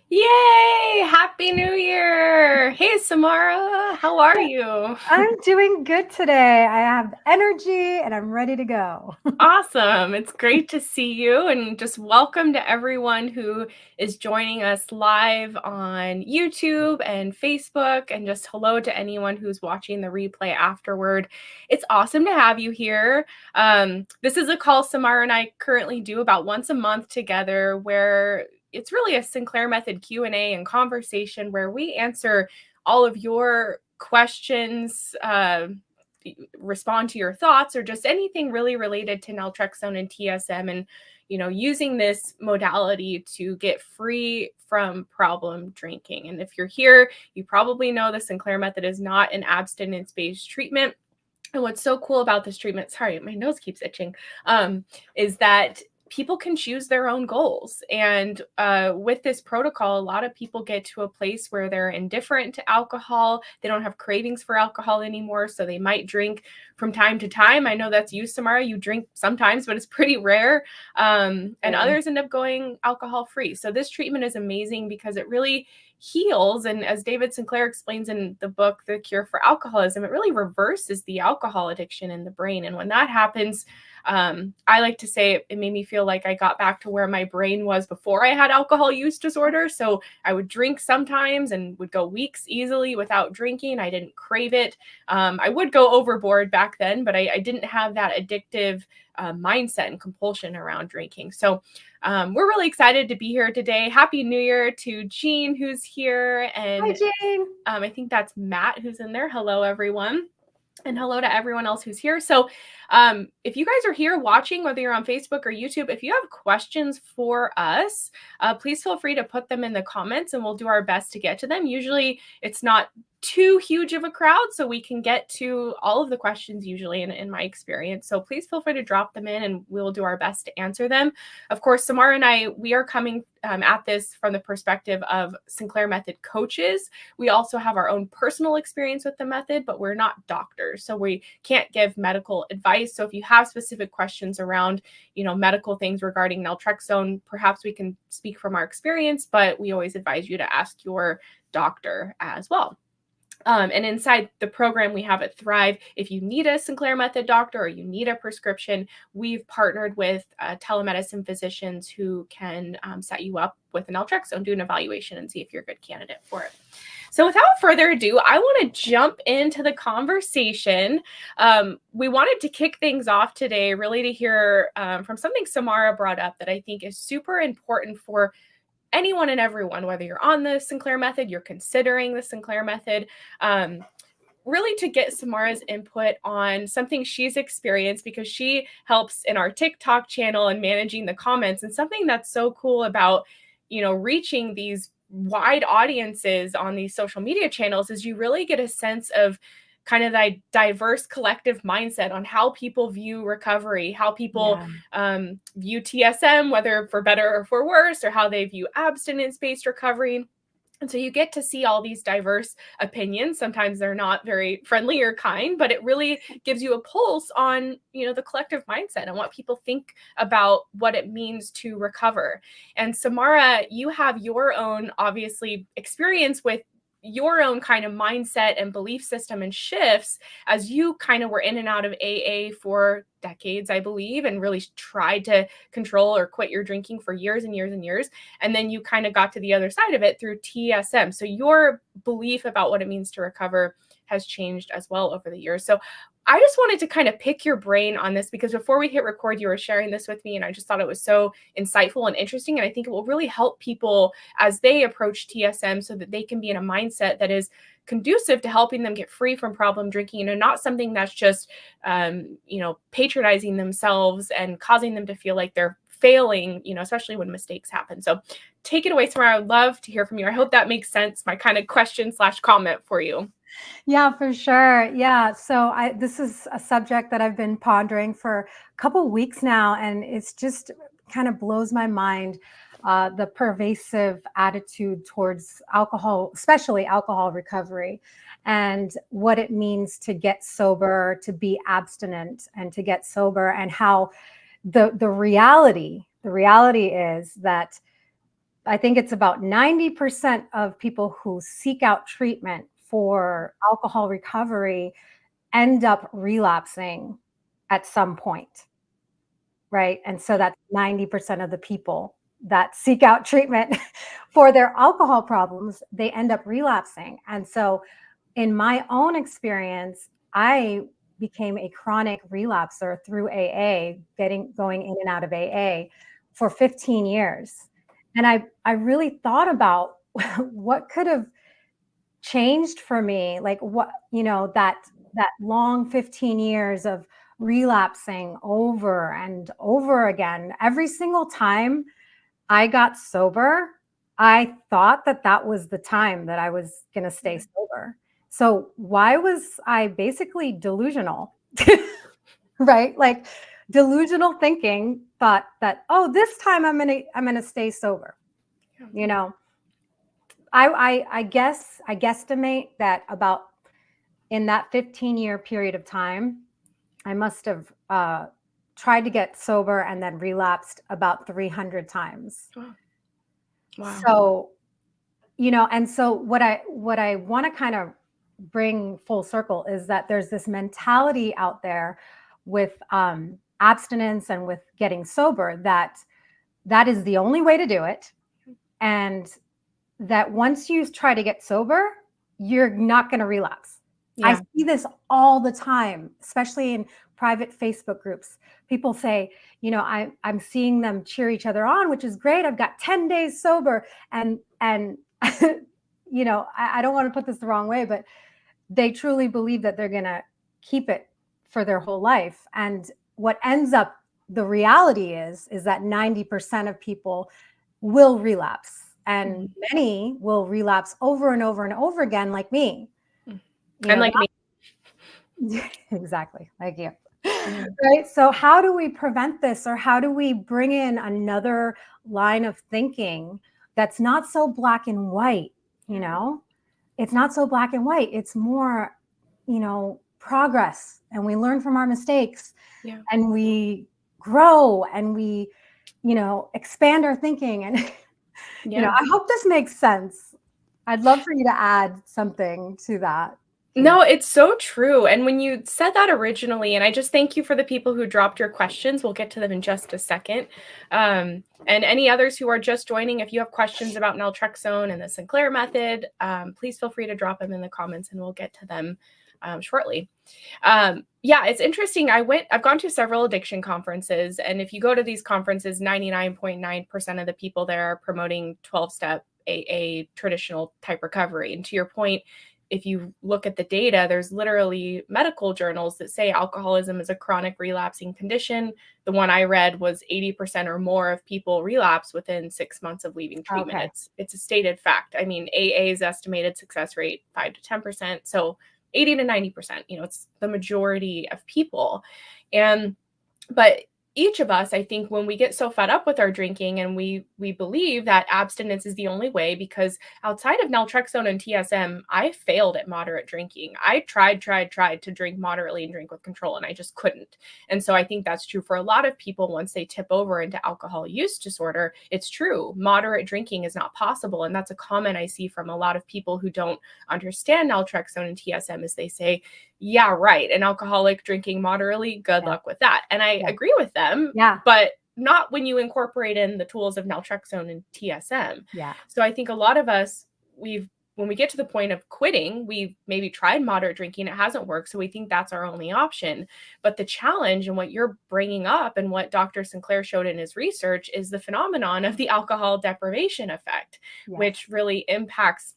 Yay! Happy New Year! Hey, Samara, how are you? I'm doing good today. I have energy and I'm ready to go. Awesome. It's great to see you, and just welcome to everyone who is joining us live on YouTube and Facebook, and just hello to anyone who's watching the replay afterward. It's awesome to have you here. This is a call Samara and I currently do about once a month together, where it's really a Sinclair Method Q&A and conversation where we answer all of your questions, respond to your thoughts, or just anything really related to naltrexone and TSM, and using this modality to get free from problem drinking. And if you're here, you probably know the Sinclair Method is not an abstinence-based treatment. And what's so cool about this treatment, sorry, my nose keeps itching, is that people can choose their own goals. And with this protocol, a lot of people get to a place where they're indifferent to alcohol. They don't have cravings for alcohol anymore, so they might drink from time to time. I know that's you, Samara. You drink sometimes, but it's pretty rare. And others end up going alcohol free. So this treatment is amazing because it really heals. And as David Sinclair explains in the book, The Cure for Alcoholism, it really reverses the alcohol addiction in the brain. And when that happens, I like to say it made me feel like I got back to where my brain was before I had alcohol use disorder. So I would drink sometimes and would go weeks easily without drinking. I didn't crave it. I would go overboard back then, but I didn't have that addictive mindset and compulsion around drinking. So we're really excited to be here today. Happy New Year to Jean, who's here. Hi, And Jane. I think that's Matt, who's in there. Hello, everyone. And hello to everyone else who's here. So if you guys are here watching, whether you're on Facebook or YouTube, if you have questions for us, please feel free to put them in the comments and we'll do our best to get to them. Usually it's not too huge of a crowd, so we can get to all of the questions usually in my experience. So please feel free to drop them in and we'll do our best to answer them. Of course, Samara and I, we are coming at this from the perspective of Sinclair Method coaches. We also have our own personal experience with the method, but we're not doctors, so we can't give medical advice. So if you have specific questions around, medical things regarding naltrexone, perhaps we can speak from our experience, but we always advise you to ask your doctor as well. And inside the program we have at Thrive, if you need a Sinclair Method doctor or you need a prescription, we've partnered with telemedicine physicians who can set you up with an naltrexone, do an evaluation, and see if you're a good candidate for it. So without further ado, I want to jump into the conversation. We wanted to kick things off today really to hear from something Samara brought up that I think is super important for anyone and everyone, whether you're on the Sinclair Method, you're considering the Sinclair Method, really to get Samara's input on something she's experienced, because she helps in our TikTok channel and managing the comments. And something that's so cool about, reaching these wide audiences on these social media channels is you really get a sense of kind of that diverse collective mindset on how people view recovery, how people view TSM, whether for better or for worse, or how they view abstinence-based recovery. And so you get to see all these diverse opinions. Sometimes they're not very friendly or kind, but it really gives you a pulse on, the collective mindset and what people think about what it means to recover. And Samara, you have your own, obviously, experience with your own kind of mindset and belief system and shifts as you kind of were in and out of AA for decades, I believe, and really tried to control or quit your drinking for years and years and years. And then you kind of got to the other side of it through TSM. So your belief about what it means to recover has changed as well over the years. So I just wanted to kind of pick your brain on this, because before we hit record, you were sharing this with me, and I just thought it was so insightful and interesting. And I think it will really help people as they approach TSM so that they can be in a mindset that is conducive to helping them get free from problem drinking, and not something that's just, patronizing themselves and causing them to feel like they're failing, especially when mistakes happen. So take it away, Samara. I would love to hear from you. I hope that makes sense, my kind of question/comment for you. Yeah, for sure. Yeah. So this is a subject that I've been pondering for a couple of weeks now, and it's just kind of blows my mind. The pervasive attitude towards alcohol, especially alcohol recovery, and what it means to get sober, to be abstinent and to get sober, and how the reality is that I think it's about 90% of people who seek out treatment for alcohol recovery end up relapsing at some point, right? And so that's 90% of the people that seek out treatment for their alcohol problems, they end up relapsing. And so in my own experience, I became a chronic relapser through AA, going in and out of AA for 15 years. And I really thought about what could have changed for me, like what, that long 15 years of relapsing over and over again. Every single time I got sober, I thought that that was the time that I was going to stay sober. So why was I basically delusional? Right? Like delusional thinking thought that, oh, this time I'm going to stay sober. You know, I guess I guesstimate that about in that 15-year period of time, I must have tried to get sober and then relapsed about 300 times. Wow. So, and so what I want to kind of bring full circle is that there's this mentality out there with abstinence and with getting sober that is the only way to do it. And that once you try to get sober, you're not going to relapse. Yeah. I see this all the time, especially in private Facebook groups. People say, I'm seeing them cheer each other on, which is great. I've got 10 days sober. And I don't want to put this the wrong way, but they truly believe that they're going to keep it for their whole life. And what ends up, the reality is that 90% of people will relapse. And many will relapse over and over and over again, like me. And like me. Exactly, like you. Right? So how do we prevent this, or how do we bring in another line of thinking that's not so black and white? It's not so black and white. It's more, progress, and we learn from our mistakes, and we grow, and we, expand our thinking. And I hope this makes sense. I'd love for you to add something to that. No, it's so true. And when you said that originally, and I just thank you for the people who dropped your questions. We'll get to them in just a second. And any others who are just joining, if you have questions about naltrexone and the Sinclair method, please feel free to drop them in the comments and we'll get to them shortly. It's interesting. I've gone to several addiction conferences, and if you go to these conferences, 99.9% of the people there are promoting 12-step AA traditional type recovery. And to your point, if you look at the data, there's literally medical journals that say alcoholism is a chronic relapsing condition. The one I read was 80% or more of people relapse within 6 months of leaving treatment. Okay. It's a stated fact. I mean, AA's estimated success rate 5 to 10%. So 80 to 90%, it's the majority of people. But each of us, I think, when we get so fed up with our drinking and we believe that abstinence is the only way, because outside of naltrexone and TSM, I failed at moderate drinking. I tried to drink moderately and drink with control, and I just couldn't. And so I think that's true for a lot of people. Once they tip over into alcohol use disorder, it's true. Moderate drinking is not possible. And that's a comment I see from a lot of people who don't understand naltrexone and TSM, is they say, yeah, right, an alcoholic drinking moderately, good luck with that. And I agree with them, but not when you incorporate in the tools of naltrexone and TSM. So I think a lot of us, when we get to the point of quitting, we've maybe tried moderate drinking, it hasn't worked, so we think that's our only option. But the challenge, and what you're bringing up and what Dr. Sinclair showed in his research, is the phenomenon of the alcohol deprivation effect, which really impacts,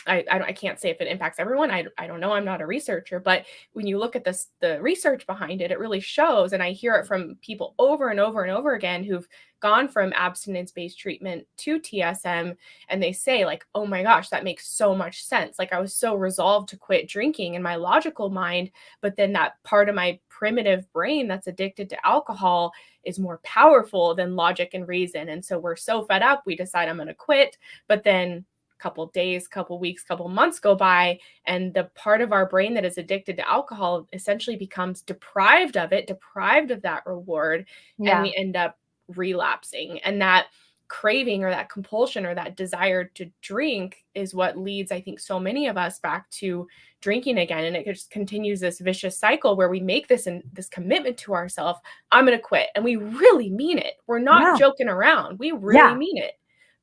I can't say if it impacts everyone. I don't know. I'm not a researcher, but when you look at this, the research behind it, it really shows. And I hear it from people over and over and over again who've gone from abstinence-based treatment to TSM. And they say, like, oh my gosh, that makes so much sense. Like, I was so resolved to quit drinking in my logical mind, but then that part of my primitive brain that's addicted to alcohol is more powerful than logic and reason. And so we're so fed up, we decide I'm going to quit, but then couple days, couple weeks, couple months go by, and the part of our brain that is addicted to alcohol essentially becomes deprived of that reward, and we end up relapsing. And that craving or that compulsion or that desire to drink is what leads, I think, so many of us back to drinking again. And it just continues this vicious cycle where we make this commitment to ourselves. I'm going to quit. And we really mean it. We're not joking around. We really mean it.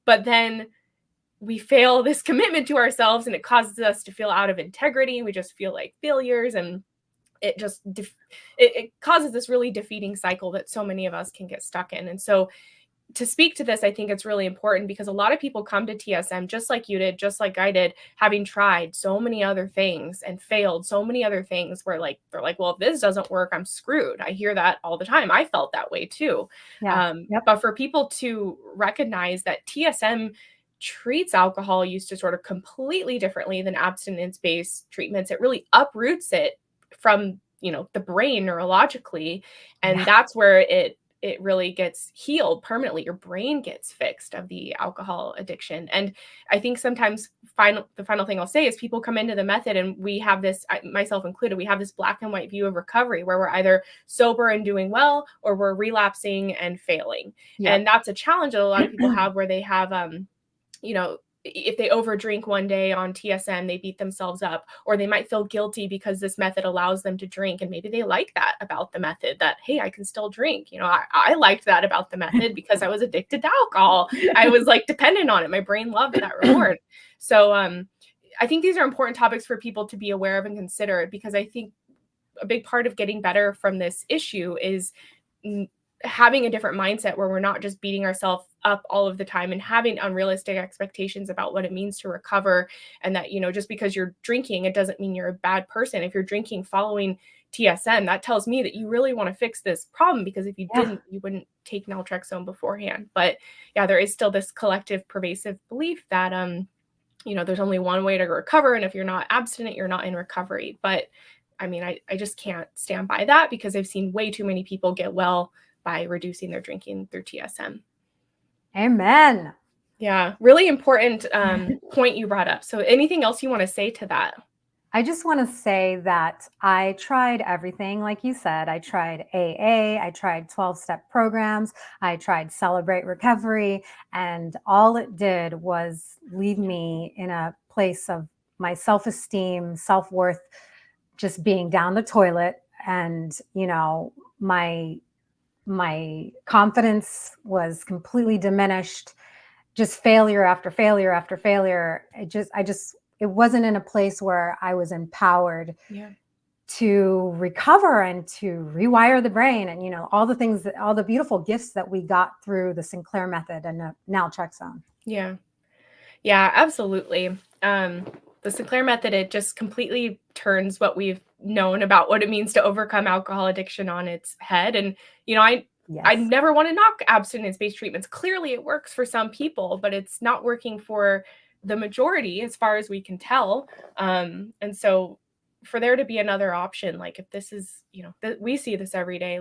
But then we fail this commitment to ourselves, and it causes us to feel out of integrity. We just feel like failures, and it just it causes this really defeating cycle that so many of us can get stuck in. And so to speak to this, I think it's really important because a lot of people come to TSM just like you did, just like I did, having tried so many other things and failed so many other things where they're like, well, if this doesn't work, I'm screwed. I hear that all the time. I felt that way too. But for people to recognize that TSM treats alcohol use disorder completely differently than abstinence-based treatments, it really uproots it from, the brain neurologically. And that's where it really gets healed permanently. Your brain gets fixed of the alcohol addiction. And I think sometimes the final thing I'll say is people come into the method and we have this, myself included, we have this black and white view of recovery where we're either sober and doing well, or we're relapsing and failing. And that's a challenge that a lot of people have, where they have, if they overdrink one day on TSM, they beat themselves up, or they might feel guilty because this method allows them to drink. And maybe they like that about the method, that, hey, I can still drink. I liked that about the method because I was addicted to alcohol. I was dependent on it. My brain loved that reward. So I think these are important topics for people to be aware of and consider, because I think a big part of getting better from this issue is having a different mindset where we're not just beating ourselves up all of the time and having unrealistic expectations about what it means to recover. And that, just because you're drinking, it doesn't mean you're a bad person. If you're drinking following TSM, that tells me that you really want to fix this problem, because if you didn't, you wouldn't take naltrexone beforehand. But there is still this collective pervasive belief that, there's only one way to recover. And if you're not abstinent, you're not in recovery. But I mean, I just can't stand by that, because I've seen way too many people get well by reducing their drinking through TSM. Amen. Yeah, really important point you brought up. So anything else you want to say to that? I just want to say that I tried everything. Like you said, I tried AA, I tried 12-step programs, I tried Celebrate Recovery, and all it did was leave me in a place of my self-esteem, self-worth, just being down the toilet. And, my confidence was completely diminished, just failure after failure after failure. It wasn't in a place where I was empowered to recover and to rewire the brain, and, all the things all the beautiful gifts that we got through the Sinclair Method and naltrexone. Yeah, absolutely. The Sinclair Method, it just completely turns what we've known about what it means to overcome alcohol addiction on its head. And, I never want to knock abstinence-based treatments. Clearly it works for some people, but it's not working for the majority as far as we can tell. And so for there to be another option, if this is, we see this every day,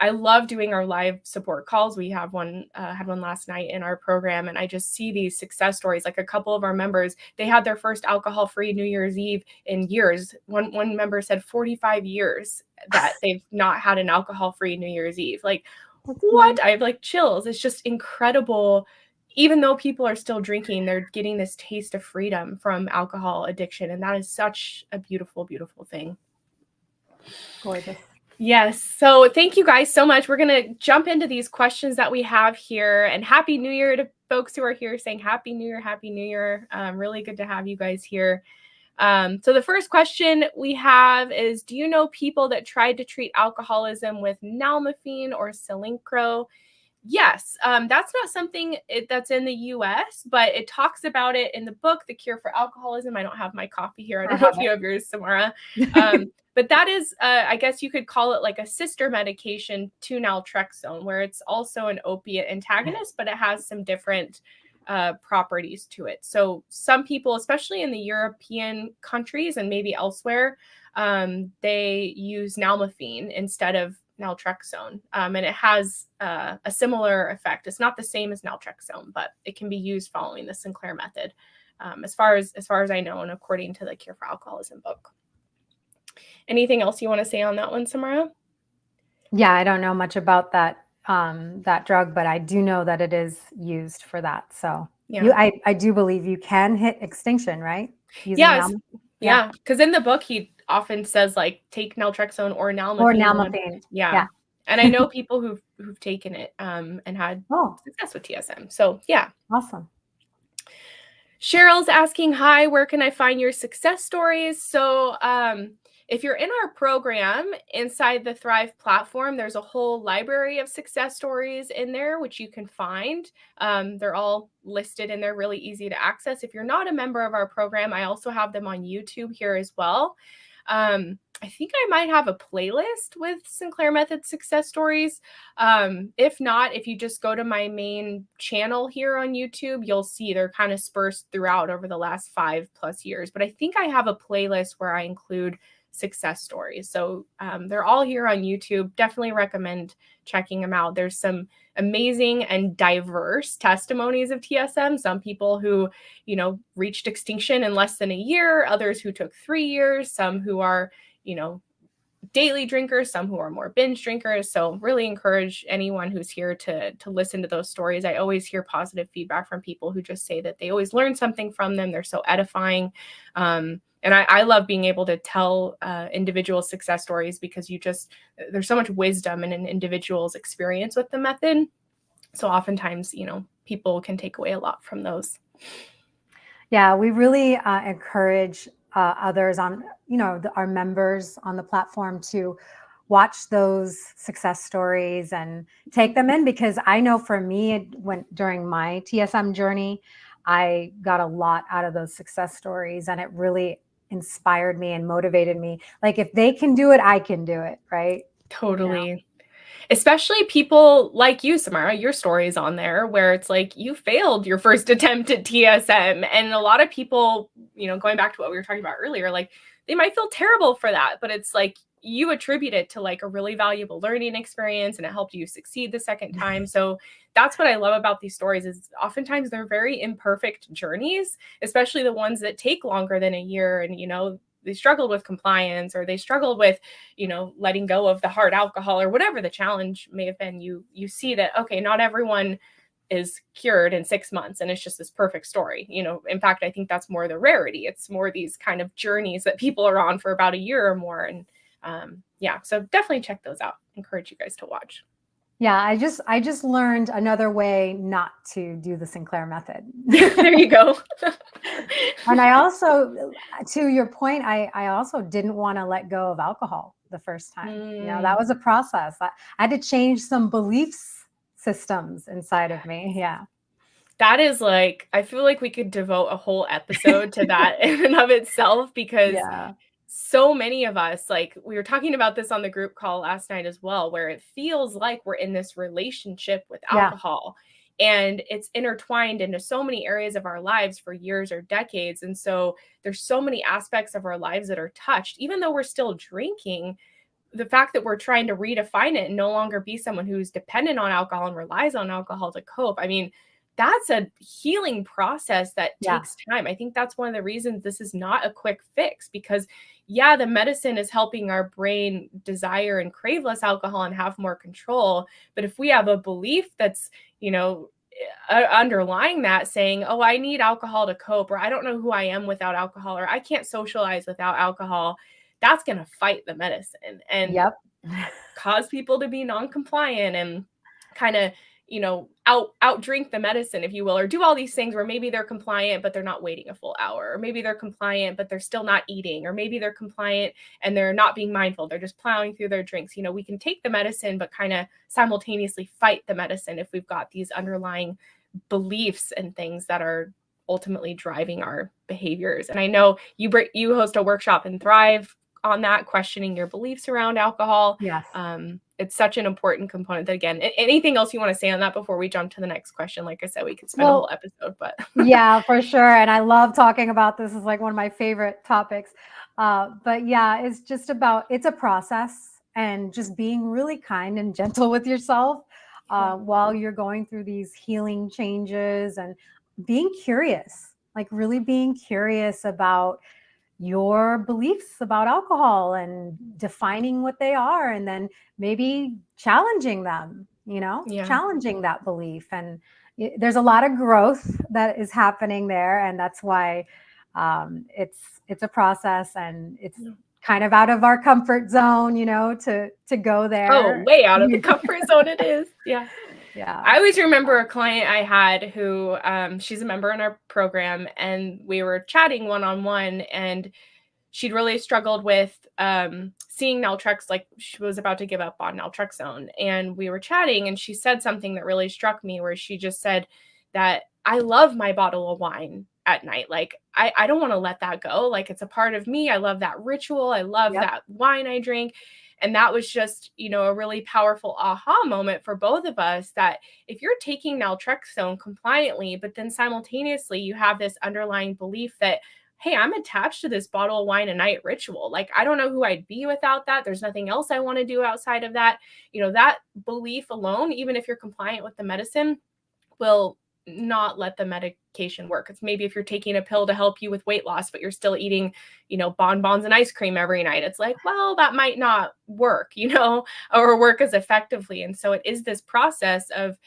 I love doing our live support calls. We have had one last night in our program, and I just see these success stories. Like a couple of our members, they had their first alcohol-free New Year's Eve in years. One member said 45 years that they've not had an alcohol-free New Year's Eve. What? I have chills. It's just incredible. Even though people are still drinking, they're getting this taste of freedom from alcohol addiction. And that is such a beautiful, beautiful thing. Gorgeous. Yes. So thank you guys so much. We're going to jump into these questions that we have here, and Happy New Year to folks who are here saying Happy New Year, Happy New Year. Really good to have you guys here. So the first question we have is, do you know people that tried to treat alcoholism with nalmefene or Silincro? Yes, that's not something that's in the US, but it talks about it in the book, The Cure for Alcoholism. I don't have my copy here. I don't know if you have yours, Samara. But that is, I guess you could call it like a sister medication to naltrexone, where it's also an opiate antagonist, but it has some different properties to it. So some people, especially in the European countries and maybe elsewhere, they use nalmefene instead of naltrexone, and it has a similar effect. It's not the same as naltrexone, but it can be used following the Sinclair Method, as far as I know, and according to the Cure for Alcoholism book. Anything else you want to say on that one, Samara? Yeah, I don't know much about that that drug, but I do know that it is used for that. So Yeah. I do believe you can hit extinction, right? Using Yes. nalmefene. Yeah. Because in the book, he often says, like, take naltrexone or Or nalmefene. nalmefene. Yeah. Yeah. And I know people who've taken it and had Oh, success with TSM. So yeah. awesome. Cheryl's asking, hi, where can I find your success stories? So if you're in our program inside the Thrive platform, there's a whole library of success stories in there, which you can find. They're all listed and they're really easy to access. If you're not a member of our program, I also have them on YouTube here as well. I think I might have a playlist with Sinclair Method success stories. If not, if you just go to my main channel here on YouTube, you'll see they're kind of dispersed throughout over the last 5+ years. But I think I have a playlist where I include success stories. So they're all here on YouTube. Definitely recommend checking them out. There's some amazing and diverse testimonies of TSM. Some people who, reached extinction in less than a year, others who took 3 years, some who are, daily drinkers, some who are more binge drinkers. So really encourage anyone who's here to listen to those stories. I always hear positive feedback from people who just say that they always learn something from them. They're so edifying. And I love being able to tell individual success stories because there's so much wisdom in an individual's experience with the method. So oftentimes, people can take away a lot from those. Yeah, we really encourage others on, our members on the platform to watch those success stories and take them in, because I know for me, it went during my TSM journey, I got a lot out of those success stories, and it really inspired me and motivated me. Like, if they can do it, I can do it, right? Totally. Especially people like you, Samara, your story is on there where it's like you failed your first attempt at TSM. And a lot of people, going back to what we were talking about earlier, like they might feel terrible for that, but it's like you attribute it to like a really valuable learning experience and it helped you succeed the second time. So that's what I love about these stories is oftentimes they're very imperfect journeys, especially the ones that take longer than a year. And, they struggled with compliance or they struggled with, letting go of the hard alcohol or whatever the challenge may have been. You see that, okay, not everyone is cured in 6 months and it's just this perfect story. In fact, I think that's more the rarity. It's more these kind of journeys that people are on for about a year or more. And so definitely check those out. Encourage you guys to watch. Yeah, I just learned another way not to do the Sinclair method. There you go. And I also, to your point, I also didn't want to let go of alcohol the first time. That was a process. I had to change some beliefs systems inside of me. Yeah. That is like, I feel like we could devote a whole episode to that in and of itself, because so many of us, like we were talking about this on the group call last night as well, where it feels like we're in this relationship with alcohol and it's intertwined into so many areas of our lives for years or decades. And so there's so many aspects of our lives that are touched, even though we're still drinking. The fact that we're trying to redefine it and no longer be someone who's dependent on alcohol and relies on alcohol to cope. I mean, that's a healing process that takes time. I think that's one of the reasons this is not a quick fix, because the medicine is helping our brain desire and crave less alcohol and have more control. But if we have a belief that's, underlying that, saying, oh, I need alcohol to cope, or I don't know who I am without alcohol, or I can't socialize without alcohol, that's going to fight the medicine and cause people to be non-compliant and kind of, out drink the medicine, if you will, or do all these things where maybe they're compliant, but they're not waiting a full hour, or maybe they're compliant, but they're still not eating, or maybe they're compliant and they're not being mindful. They're just plowing through their drinks. We can take the medicine, but kind of simultaneously fight the medicine if we've got these underlying beliefs and things that are ultimately driving our behaviors. And I know you host a workshop in Thrive on that, questioning your beliefs around alcohol. Yes. It's such an important component that, again, anything else you want to say on that before we jump to the next question? Like I said, we could spend a whole episode, but yeah, for sure. And I love talking about this. It's like one of my favorite topics. But yeah, it's just it's a process, and just being really kind and gentle with yourself while you're going through these healing changes, and being curious, like really being curious about your beliefs about alcohol and defining what they are, and then maybe challenging them, Yeah. challenging that belief. And there's a lot of growth that is happening there. And that's why it's a process, and it's Yeah. kind of out of our comfort zone, to go Oh, there. way out of the comfort zone it is. Yeah. Yeah. I always remember a client I had who, she's a member in our program, and we were chatting one-on-one, and she'd really struggled with seeing naltrexone, like she was about to give up on naltrexone. And we were chatting, and she said something that really struck me, where she just said that, I love my bottle of wine at night. Like, I don't want to let that go. Like, it's a part of me. I love that ritual. I love Yep. that wine I drink. And that was just, a really powerful aha moment for both of us, that if you're taking naltrexone compliantly, but then simultaneously you have this underlying belief that, hey, I'm attached to this bottle of wine a night ritual. Like, I don't know who I'd be without that. There's nothing else I want to do outside of that. That belief alone, even if you're compliant with the medicine, will not let the medication work. It's maybe if you're taking a pill to help you with weight loss, but you're still eating, bonbons and ice cream every night. It's like, well, that might not work, or work as effectively. And so it is this process of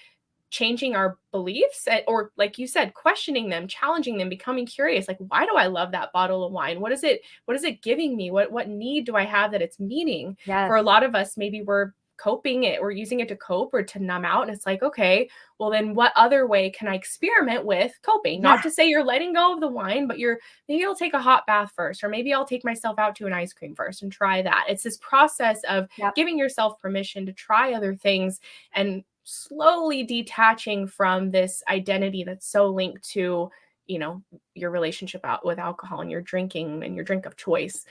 changing our beliefs, or like you said, questioning them, challenging them, becoming curious. Like, why do I love that bottle of wine? What is it giving me? What need do I have that it's meeting? For a Yes. lot of us, maybe we're coping it, we're using it to cope or to numb out. And it's like, okay, well, then what other way can I experiment with coping? Yeah. Not to say you're letting go of the wine, but maybe I'll take a hot bath first, or maybe I'll take myself out to an ice cream first and try that. It's this process of Yep. giving yourself permission to try other things, and slowly detaching from this identity that's so linked to, your relationship out with alcohol and your drinking and your drink of choice.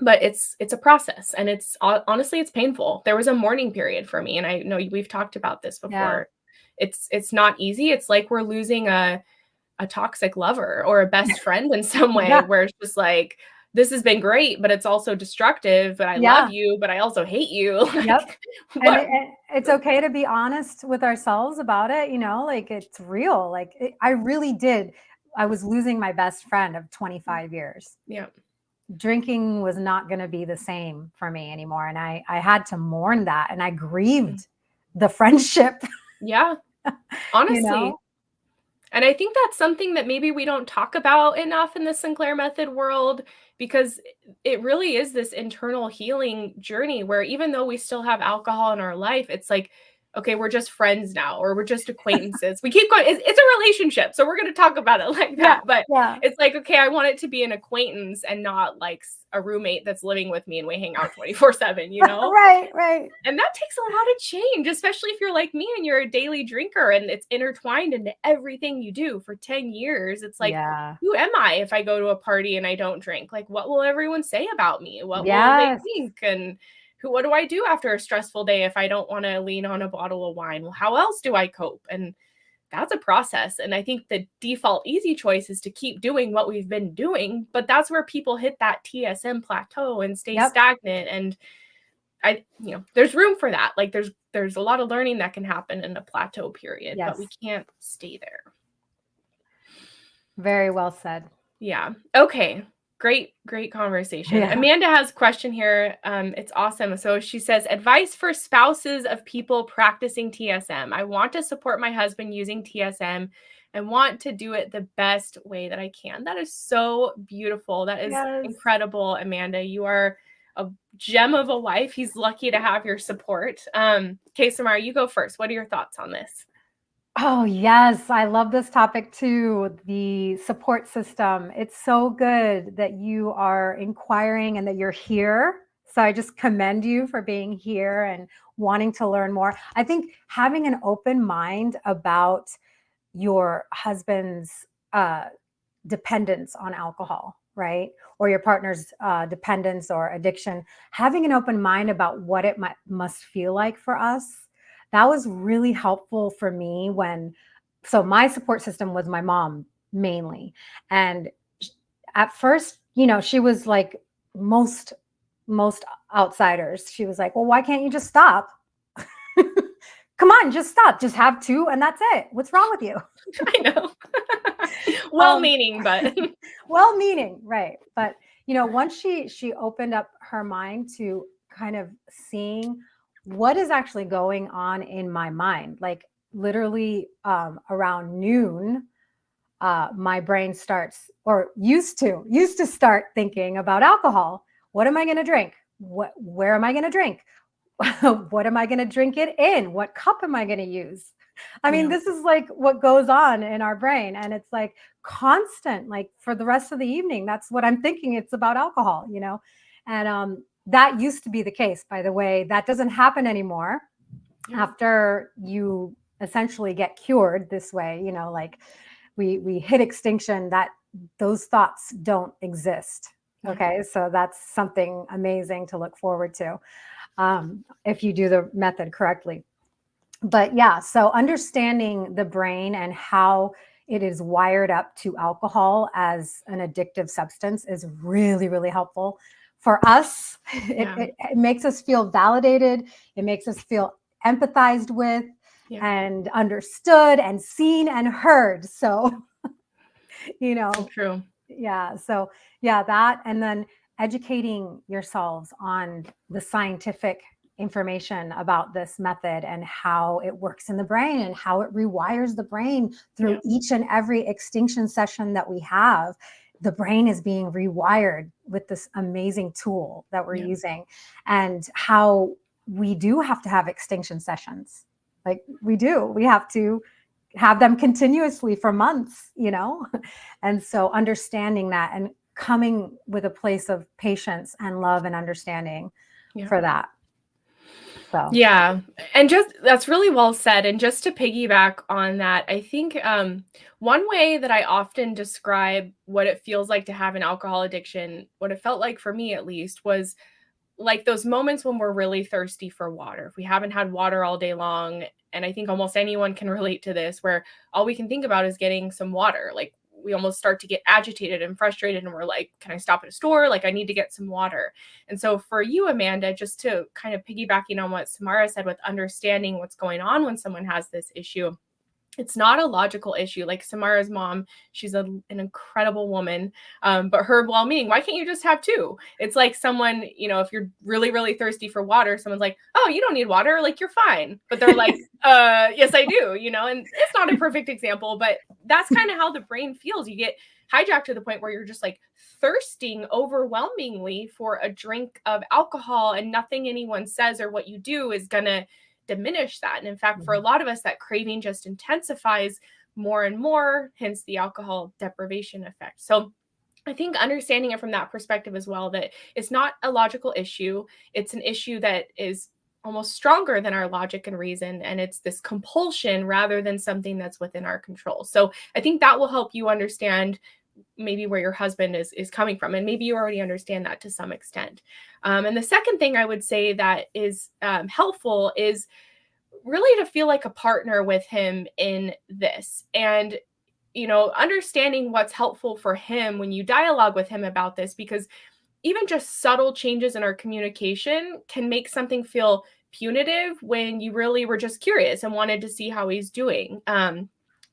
But it's a process, and it's honestly, it's painful. There was a mourning period for me, and I know we've talked about this Yeah. before. It's not easy. It's like we're losing a toxic lover or a best friend in some way, Yeah. where it's just like, this has been great, but it's also destructive. But I love Yeah. you, but I also hate you. Yep. Like, And what? it's okay to be honest with ourselves about it, like it's real. Like I really did. I was losing my best friend of 25 years. Yeah. Drinking was not going to be the same for me anymore. And I had to mourn that, and I grieved the friendship, Yeah. you Honestly. know? And I think that's something that maybe we don't talk about enough in the Sinclair Method world, because it really is this internal healing journey, where even though we still have alcohol in our life, it's like, okay, we're just friends now, or we're just acquaintances. We keep going. It's a relationship, so we're going to talk about it like Yeah. that. But Yeah. it's like, okay, I want it to be an acquaintance and not like a roommate that's living with me and we hang out 24/7, Right. Right. And that takes a lot of change, especially if you're like me and you're a daily drinker and it's intertwined into everything you do for 10 years. It's like, Yeah. who am I if I go to a party and I don't drink? Like, what will everyone say about me? What will they Yes. think? And what do I do after a stressful day if I don't want to lean on a bottle of wine? Well, how else do I cope? And that's a process. And I think the default easy choice is to keep doing what we've been doing, but that's where people hit that TSM plateau and stay Yep. stagnant. And there's room for that. Like, there's a lot of learning that can happen in a plateau period, but we Yes. can't stay there. Very well said. Yeah. Okay. Great conversation. Yeah. Amanda has a question here. It's awesome. So she says, advice for spouses of people practicing TSM. I want to support my husband using TSM and want to do it the best way that I can. That is so beautiful. That is Yes. incredible, Amanda. You are a gem of a wife. He's lucky to have your support. Okay, Samara, you go first. What are your thoughts on this? Oh, yes. I love this topic too. The support system. It's so good that you are inquiring and that you're here. So I just commend you for being here and wanting to learn more. I think having an open mind about your husband's dependence on alcohol, right? Or your partner's dependence or addiction, having an open mind about what it must feel like for us. That was really helpful for me so my support system was my mom mainly. And at first, she was like most outsiders. She was like, well, why can't you just stop? Come on, just stop. Just have two and that's it. What's wrong with you? I know. Well-meaning, but well-meaning, right? But once she opened up her mind to kind of seeing what is actually going on in my mind? Like literally around noon, my brain starts, or used to start thinking about alcohol. What am I going to drink? Where am I going to drink? What am I going to drink it in? What cup am I going to use? I mean, Yeah. this is like what goes on in our brain. And it's like constant, like for the rest of the evening, that's what I'm thinking. It's about alcohol, you know? And that used to be the case, by the way. That doesn't happen anymore Yeah. after you essentially get cured this way, you know, like we hit extinction, that those thoughts don't exist. Yeah. Okay. So that's something amazing to look forward to if you do the method correctly. But yeah, so understanding the brain and how it is wired up to alcohol as an addictive substance is really, really helpful for us. Yeah. It makes us feel validated. It makes us feel empathized with Yeah. and understood and seen and heard. So, you know, So true. yeah. So, yeah, that. And then educating yourselves on the scientific information about this method and how it works in the brain and how it rewires the brain through Yeah. each and every extinction session that we have. The brain is being rewired with this amazing tool that we're Yeah. using, and how we do have to have extinction sessions. Like we do, we have to have them continuously for months, you know? And so understanding that and coming with a place of patience and love and understanding Yeah. for that. So, Yeah. And just that's really well said. And just to piggyback on that, I think one way that I often describe what it feels like to have an alcohol addiction, what it felt like for me at least, was like those moments when we're really thirsty for water. If we haven't had water all day long, and I think almost anyone can relate to this, where all we can think about is getting some water. Like we almost start to get agitated and frustrated, and we're like, can I stop at a store? Like I need to get some water. And so for you, Amanda, just to kind of piggybacking on what Samara said with understanding what's going on when someone has this issue, it's not a logical issue. Like Samara's mom, she's an incredible woman, but her well-meaning, why can't you just have two? It's like someone, you know, if you're really, really thirsty for water, someone's like, oh, you don't need water, like you're fine. But they're like, yes, I do, you know, and it's not a perfect example, but that's kind of how the brain feels. You get hijacked to the point where you're just like thirsting overwhelmingly for a drink of alcohol, and nothing anyone says or what you do is gonna diminish that. And in fact, for a lot of us, that craving just intensifies more and more, hence the alcohol deprivation effect. So I think understanding it from that perspective as well, that it's not a logical issue. It's an issue that is almost stronger than our logic and reason. And it's this compulsion rather than something that's within our control. So I think that will help you understand maybe where your husband is coming from, and maybe you already understand that to some extent. And the second thing I would say that is helpful is really to feel like a partner with him in this, and you know, understanding what's helpful for him when you dialogue with him about this, because even just subtle changes in our communication can make something feel punitive when you really were just curious and wanted to see how he's doing.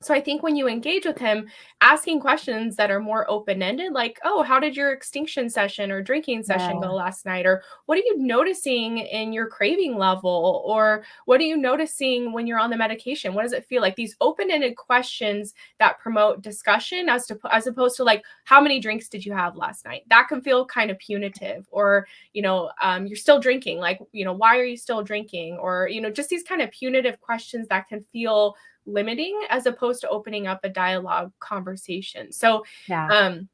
So I think when you engage with him, asking questions that are more open-ended, like, oh, how did your extinction session or drinking session yeah, go last night? Or what are you noticing in your craving level? Or what are you noticing when you're on the medication? What does it feel like? These open-ended questions that promote discussion as opposed to like, how many drinks did you have last night? That can feel kind of punitive. Or, you know, you're still drinking. Like, you know, why are you still drinking? Or, you know, just these kind of punitive questions that can feel limiting as opposed to opening up a dialogue conversation. So, yeah, um,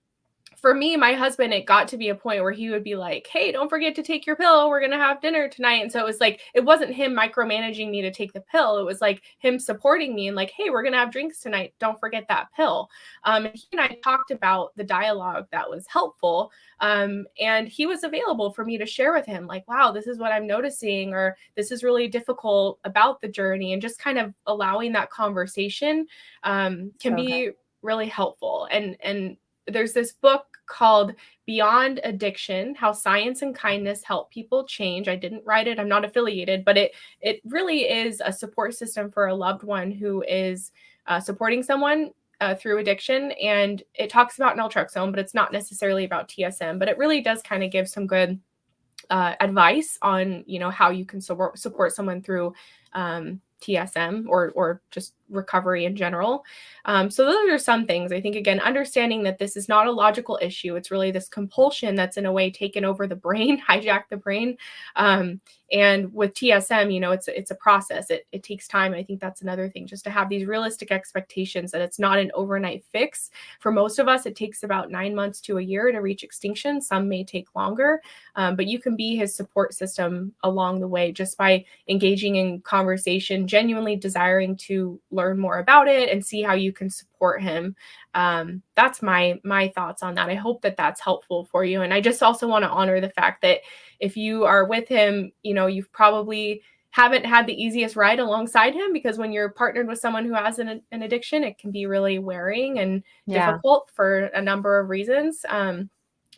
for me, my husband, it got to be a point where he would be like, hey, don't forget to take your pill. We're going to have dinner tonight. And so it was like, it wasn't him micromanaging me to take the pill. It was like him supporting me and like, hey, we're going to have drinks tonight. Don't forget that pill. And he and I talked about the dialogue that was helpful. And he was available for me to share with him, like, wow, this is what I'm noticing, or this is really difficult about the journey. And just kind of allowing that conversation can so good. be really helpful. And there's this book called Beyond Addiction: How Science and Kindness Help People Change. I didn't write it, I'm not affiliated, but it really is a support system for a loved one who is supporting someone through addiction. And it talks about naltrexone, but it's not necessarily about TSM, but it really does kind of give some good advice on, how you can support someone through TSM or just recovery in general. So those are some things. I think, again, understanding that this is not a logical issue. It's really this compulsion that's in a way taken over the brain, hijacked the brain. And with TSM, it's a process. It takes time. I think that's another thing, just to have these realistic expectations that it's not an overnight fix. For most of us, it takes about 9 months to a year to reach extinction. Some may take longer, but you can be his support system along the way just by engaging in conversation, genuinely desiring to learn more about it and see how you can support him. That's my thoughts on that. I hope that that's helpful for you. And I just also want to honor the fact that if you are with him, you've probably haven't had the easiest ride alongside him, because when you're partnered with someone who has an addiction, it can be really wearing and difficult for a number of reasons.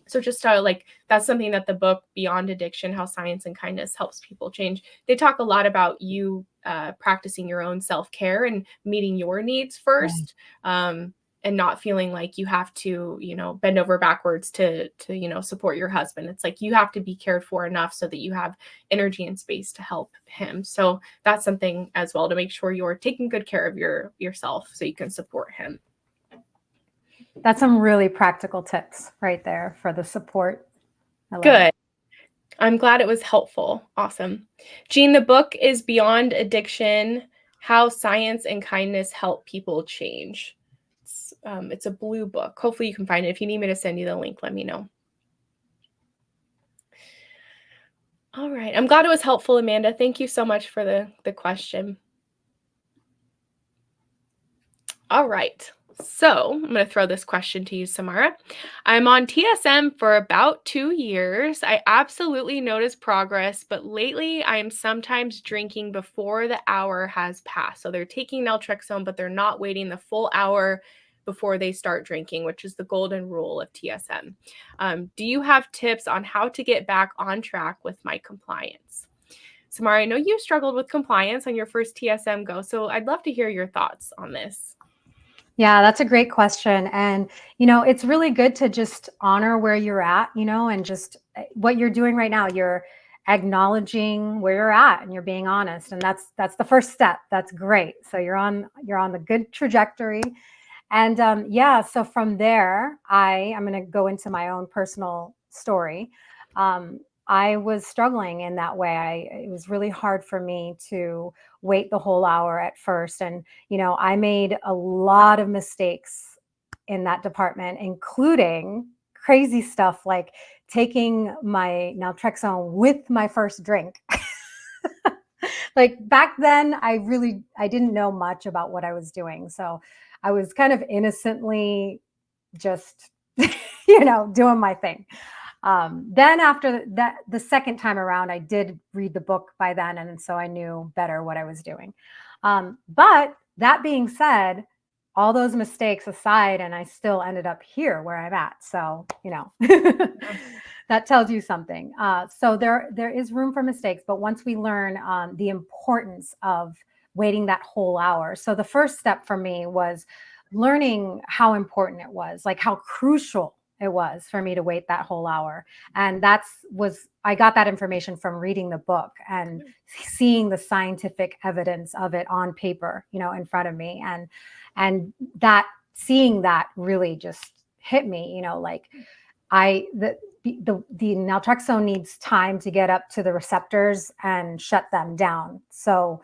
So just that's something that the book Beyond Addiction, How Science and Kindness Helps People Change. They talk a lot about you practicing your own self-care and meeting your needs first. And not feeling like you have to, bend over backwards to support your husband. It's like you have to be cared for enough so that you have energy and space to help him. So that's something as well, to make sure you're taking good care of yourself so you can support him. That's some really practical tips right there for the support. Good. I'm glad it was helpful. Awesome. Jean, the book is Beyond Addiction, How Science and Kindness Help People Change. It's a blue book. Hopefully you can find it. If you need me to send you the link, let me know. All right. I'm glad it was helpful, Amanda. Thank you so much for the question. All right. So I'm going to throw this question to you, Samara. I'm on TSM for about 2 years. I absolutely notice progress, but lately I'm sometimes drinking before the hour has passed. So they're taking naltrexone, but they're not waiting the full hour before they start drinking, which is the golden rule of TSM. Do you have tips on how to get back on track with my compliance? Samara, I know you struggled with compliance on your first TSM go, so I'd love to hear your thoughts on this. Yeah, that's a great question. And, it's really good to just honor where you're at, and just what you're doing right now. You're acknowledging where you're at and you're being honest. And that's the first step. That's great. So you're on the good trajectory. And so from there, I'm going to go into my own personal story. I was struggling in that way. It was really hard for me to wait the whole hour at first. And, I made a lot of mistakes in that department, including crazy stuff like taking my naltrexone with my first drink. Like back then, I didn't know much about what I was doing. So I was kind of innocently just, doing my thing. Then after that, the second time around, I did read the book by then. And so I knew better what I was doing. But that being said, all those mistakes aside, and I still ended up here where I'm at. So, that tells you something. So there is room for mistakes, but once we learn the importance of waiting that whole hour. So the first step for me was learning how important it was, like how crucial it was for me to wait that whole hour. And I got that information from reading the book and seeing the scientific evidence of it on paper, in front of me. And that seeing that really just hit me, the naltrexone needs time to get up to the receptors and shut them down. So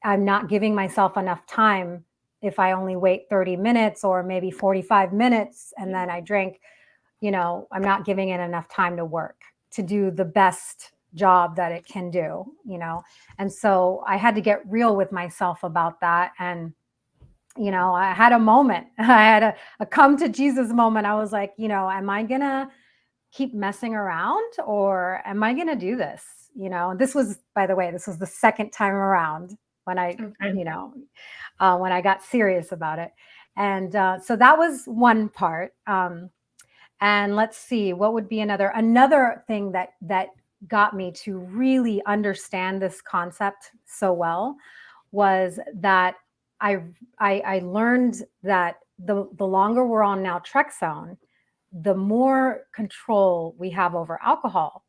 I'm not giving myself enough time if I only wait 30 minutes or maybe 45 minutes and then I drink. I'm not giving it enough time to work, to do the best job that it can do, And so I had to get real with myself about that. And, I had a moment, I had a come to Jesus moment. I was like, am I going to keep messing around or am I going to do this? This was, by the way, this was the second time around when I, when I got serious about it. And so that was one part. And let's see, what would be another thing that got me to really understand this concept so well was that I learned that the longer we're on naltrexone, the more control we have over alcohol.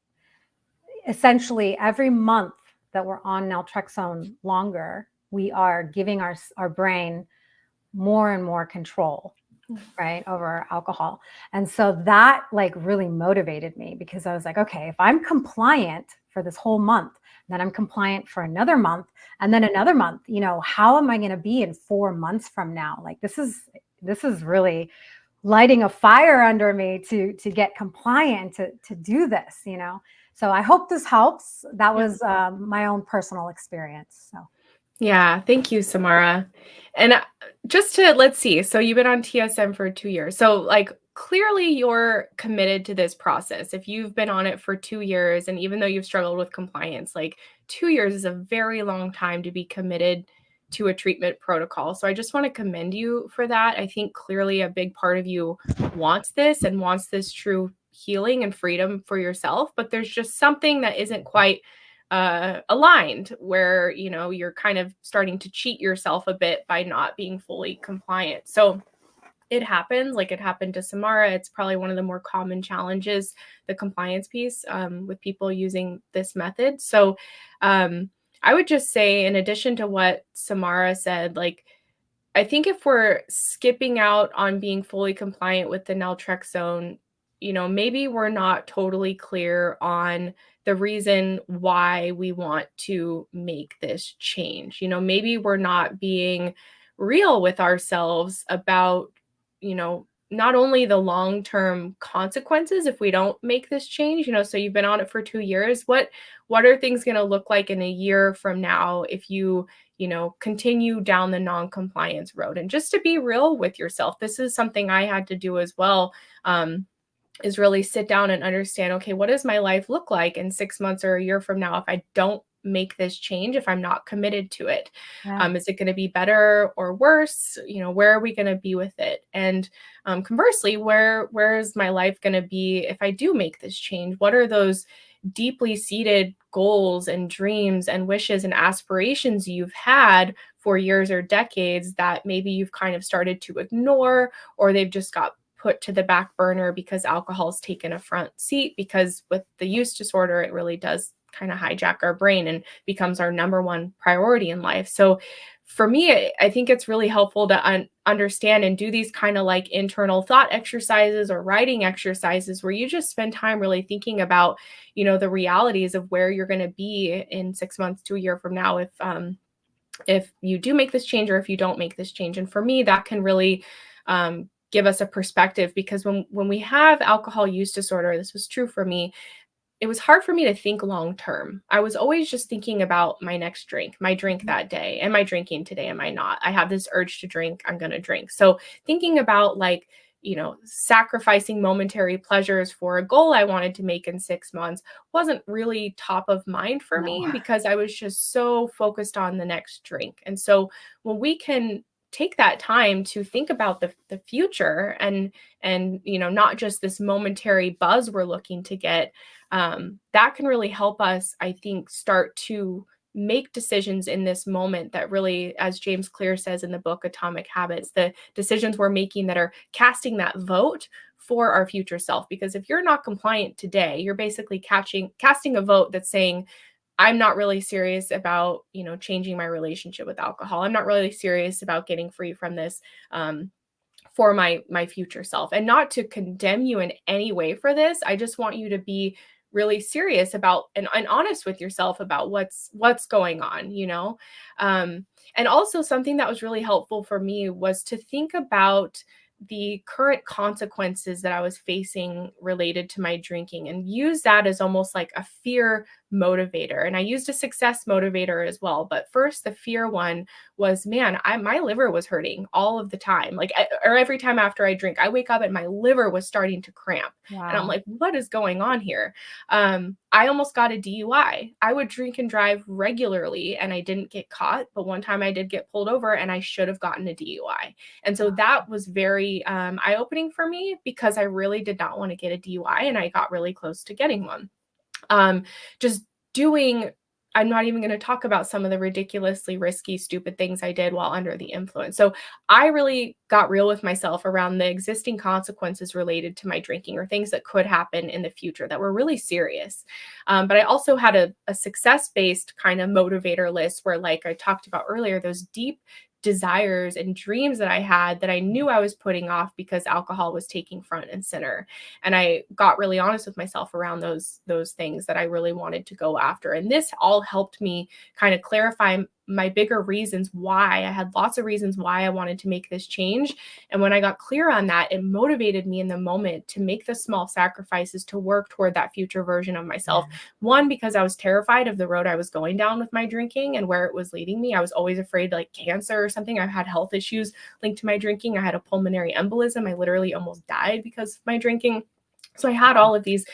essentially every month that we're on naltrexone longer, we are giving our brain more and more control, right, over alcohol. And so that like really motivated me, because I was like, okay, if I'm compliant for this whole month, then I'm compliant for another month, and then another month, how am I going to be in 4 months from now? Like this is really lighting a fire under me to get compliant, to do this. So I hope this helps. That was my own personal experience. So Yeah, thank you, Samara. And just to, let's see. So you've been on TSM for 2 years. So like clearly you're committed to this process. If you've been on it for 2 years, and even though you've struggled with compliance, like 2 years is a very long time to be committed to a treatment protocol. So I just want to commend you for that. I think clearly a big part of you wants this and wants this true healing and freedom for yourself, but there's just something that isn't quite aligned, where you're kind of starting to cheat yourself a bit by not being fully compliant. So it happens, like it happened to Samara. It's probably one of the more common challenges, the compliance piece, with people using this method. So I would just say, in addition to what Samara said, like I think if we're skipping out on being fully compliant with the naltrexone, maybe we're not totally clear on the reason why we want to make this change. Maybe we're not being real with ourselves about, not only the long-term consequences if we don't make this change. So you've been on it for 2 years. What are things going to look like in a year from now if you continue down the non-compliance road? And just to be real with yourself, this is something I had to do as well, is really sit down and understand, okay, what does my life look like in 6 months or a year from now if I don't make this change, if I'm not committed to it? yeah. Is it going to be better or worse? Where are we going to be with it? And conversely, where is my life going to be if I do make this change? What are those deeply seated goals and dreams and wishes and aspirations you've had for years or decades that maybe you've kind of started to ignore, or they've just got put to the back burner because alcohol's taken a front seat? Because with the use disorder, it really does kind of hijack our brain and becomes our number one priority in life. So for me, I think it's really helpful to understand and do these kind of like internal thought exercises or writing exercises where you just spend time really thinking about, the realities of where you're going to be in 6 months to a year from now if you do make this change or if you don't make this change. And for me, that can really give us a perspective, because when we have alcohol use disorder, this was true for me, it was hard for me to think long term. I was always just thinking about my next drink, my drink that day. Am I drinking today? Am I not? I have this urge to drink. I'm going to drink. So thinking about like, sacrificing momentary pleasures for a goal I wanted to make in 6 months wasn't really top of mind for me, No. because I was just so focused on the next drink. And so when we can take that time to think about the future and not just this momentary buzz we're looking to get, that can really help us, I think, start to make decisions in this moment that really, as James Clear says in the book Atomic Habits, the decisions we're making that are casting that vote for our future self. Because if you're not compliant today, you're basically casting a vote that's saying, I'm not really serious about, changing my relationship with alcohol. I'm not really serious about getting free from this. For my future self. And not to condemn you in any way for this, I just want you to be really serious about and honest with yourself about what's going on. And also something that was really helpful for me was to think about the current consequences that I was facing related to my drinking, and use that as almost like a fear motivator. And I used a success motivator as well. But first, the fear one was, man, my liver was hurting all of the time. Like, or every time after I drink, I wake up and my liver was starting to cramp. Wow. And I'm like, what is going on here? I almost got a DUI. I would drink and drive regularly and I didn't get caught. But one time I did get pulled over and I should have gotten a DUI. And so that was very eye-opening for me, because I really did not want to get a DUI and I got really close to getting one. Just doing I'm not even going to talk about some of the ridiculously risky, stupid things I did while under the influence. So I really got real with myself around the existing consequences related to my drinking, or things that could happen in the future that were really serious. But I also had a success-based kind of motivator list where, like I talked about earlier, those deep desires and dreams that I had that I knew I was putting off because alcohol was taking front and center. And I got really honest with myself around those things that I really wanted to go after. And this all helped me kind of clarify my bigger reasons why. I had lots of reasons why I wanted to make this change. And when I got clear on that, it motivated me in the moment to make the small sacrifices to work toward that future version of myself. One, because I was terrified of the road I was going down with my drinking and where it was leading me. I was always afraid, like cancer or something. I've had health issues linked to my drinking. I had a pulmonary embolism. I literally almost died because of my drinking. So I had all of these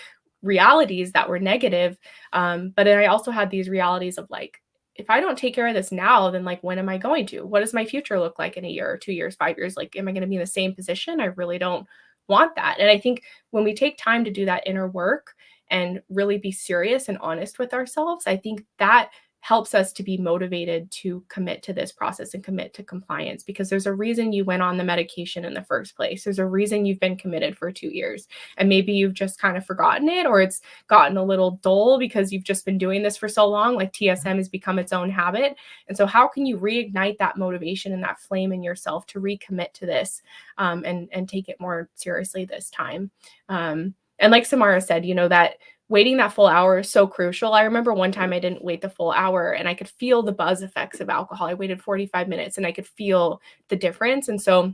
realities that were negative. But then I also had these realities of like, if I don't take care of this now, then like, when am I going to? What does my future look like in a year or 2 years, 5 years? Like, am I going to be in the same position? I really don't want that. And I think when we take time to do that inner work and really be serious and honest with ourselves, I think that helps us to be motivated to commit to this process and commit to compliance, because there's a reason you went on the medication in the first place. There's a reason you've been committed for 2 years, and maybe you've just kind of forgotten it, or it's gotten a little dull because you've just been doing this for so long. Like TSM has become its own habit. And so how can you reignite that motivation and that flame in yourself to recommit to this, and take it more seriously this time? And like Samara said, that waiting that full hour is so crucial. I remember one time I didn't wait the full hour and I could feel the buzz effects of alcohol. I waited 45 minutes and I could feel the difference. And so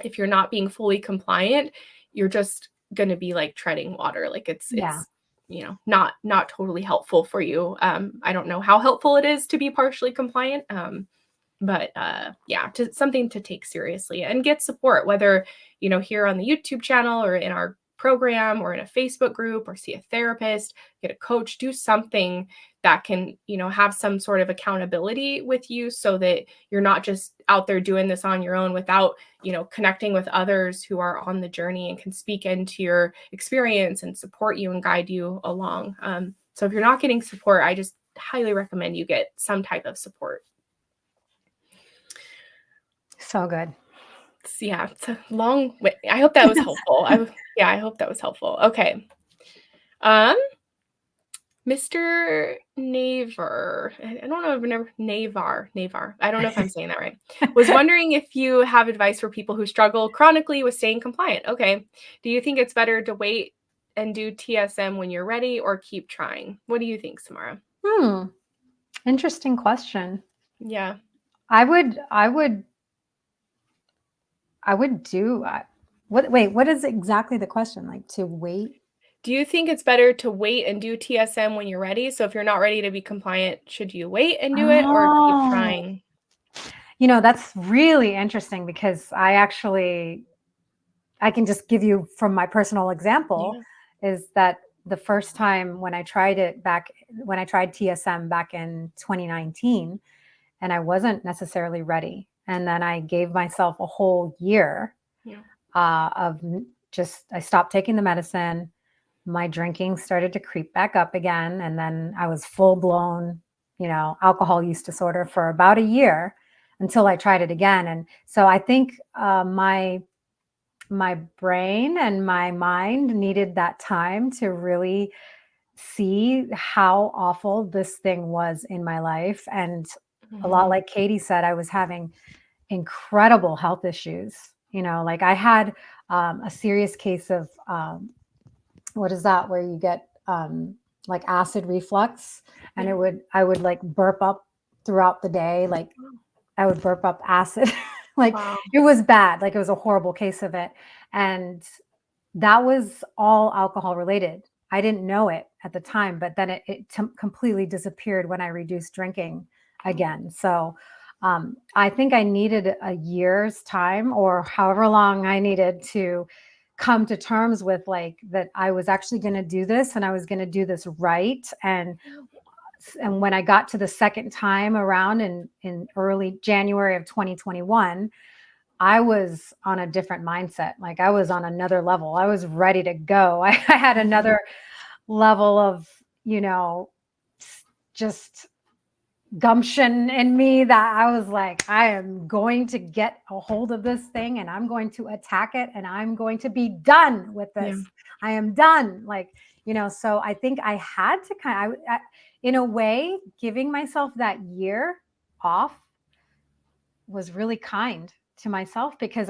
if you're not being fully compliant, you're just going to be like treading water. Like it's not totally helpful for you. I don't know how helpful it is to be partially compliant. But something to take seriously and get support, whether, here on the YouTube channel or in our program or in a Facebook group, or see a therapist, get a coach, do something that can, have some sort of accountability with you, so that you're not just out there doing this on your own without, connecting with others who are on the journey and can speak into your experience and support you and guide you along. So if you're not getting support, I just highly recommend you get some type of support. So good. It's a long way. I hope that was helpful. I hope that was helpful. Okay. Mr. Navar, I don't know if I've never, Navar, I don't know if I'm saying that right, was wondering if you have advice for people who struggle chronically with staying compliant. Okay. Do you think it's better to wait and do TSM when you're ready, or keep trying? What do you think, Samara? Interesting question. Yeah. I would do what is exactly the question? Like, to wait? Do you think it's better to wait and do TSM when you're ready? So if you're not ready to be compliant, should you wait and do it, or keep trying? That's really interesting, because I can just give you from my personal example, is that the first time when I tried TSM back in 2019, and I wasn't necessarily ready. And then I gave myself a whole year I stopped taking the medicine. My drinking started to creep back up again. And then I was full blown, alcohol use disorder for about a year, until I tried it again. And so I think my brain and my mind needed that time to really see how awful this thing was in my life. And a lot like Katie said, I was having incredible health issues. Like I had a serious case of what is that, where you get like acid reflux, and I would like burp up throughout the day. Like I would burp up acid. It was bad. Like it was a horrible case of it. And that was all alcohol related. I didn't know it at the time, but then it completely disappeared when I reduced drinking again. So I think I needed a year's time, or however long I needed, to come to terms with that I was actually going to do this, and I was going to do this right. And when I got to the second time around in early January of 2021, I was on a different mindset. Like I was on another level. I was ready to go. I had another level of, just gumption in me that I was like, I am going to get a hold of this thing and I'm going to attack it and I'm going to be done with Yeah. this. I am done. Like, so I think I had to in a way, giving myself that year off was really kind to myself because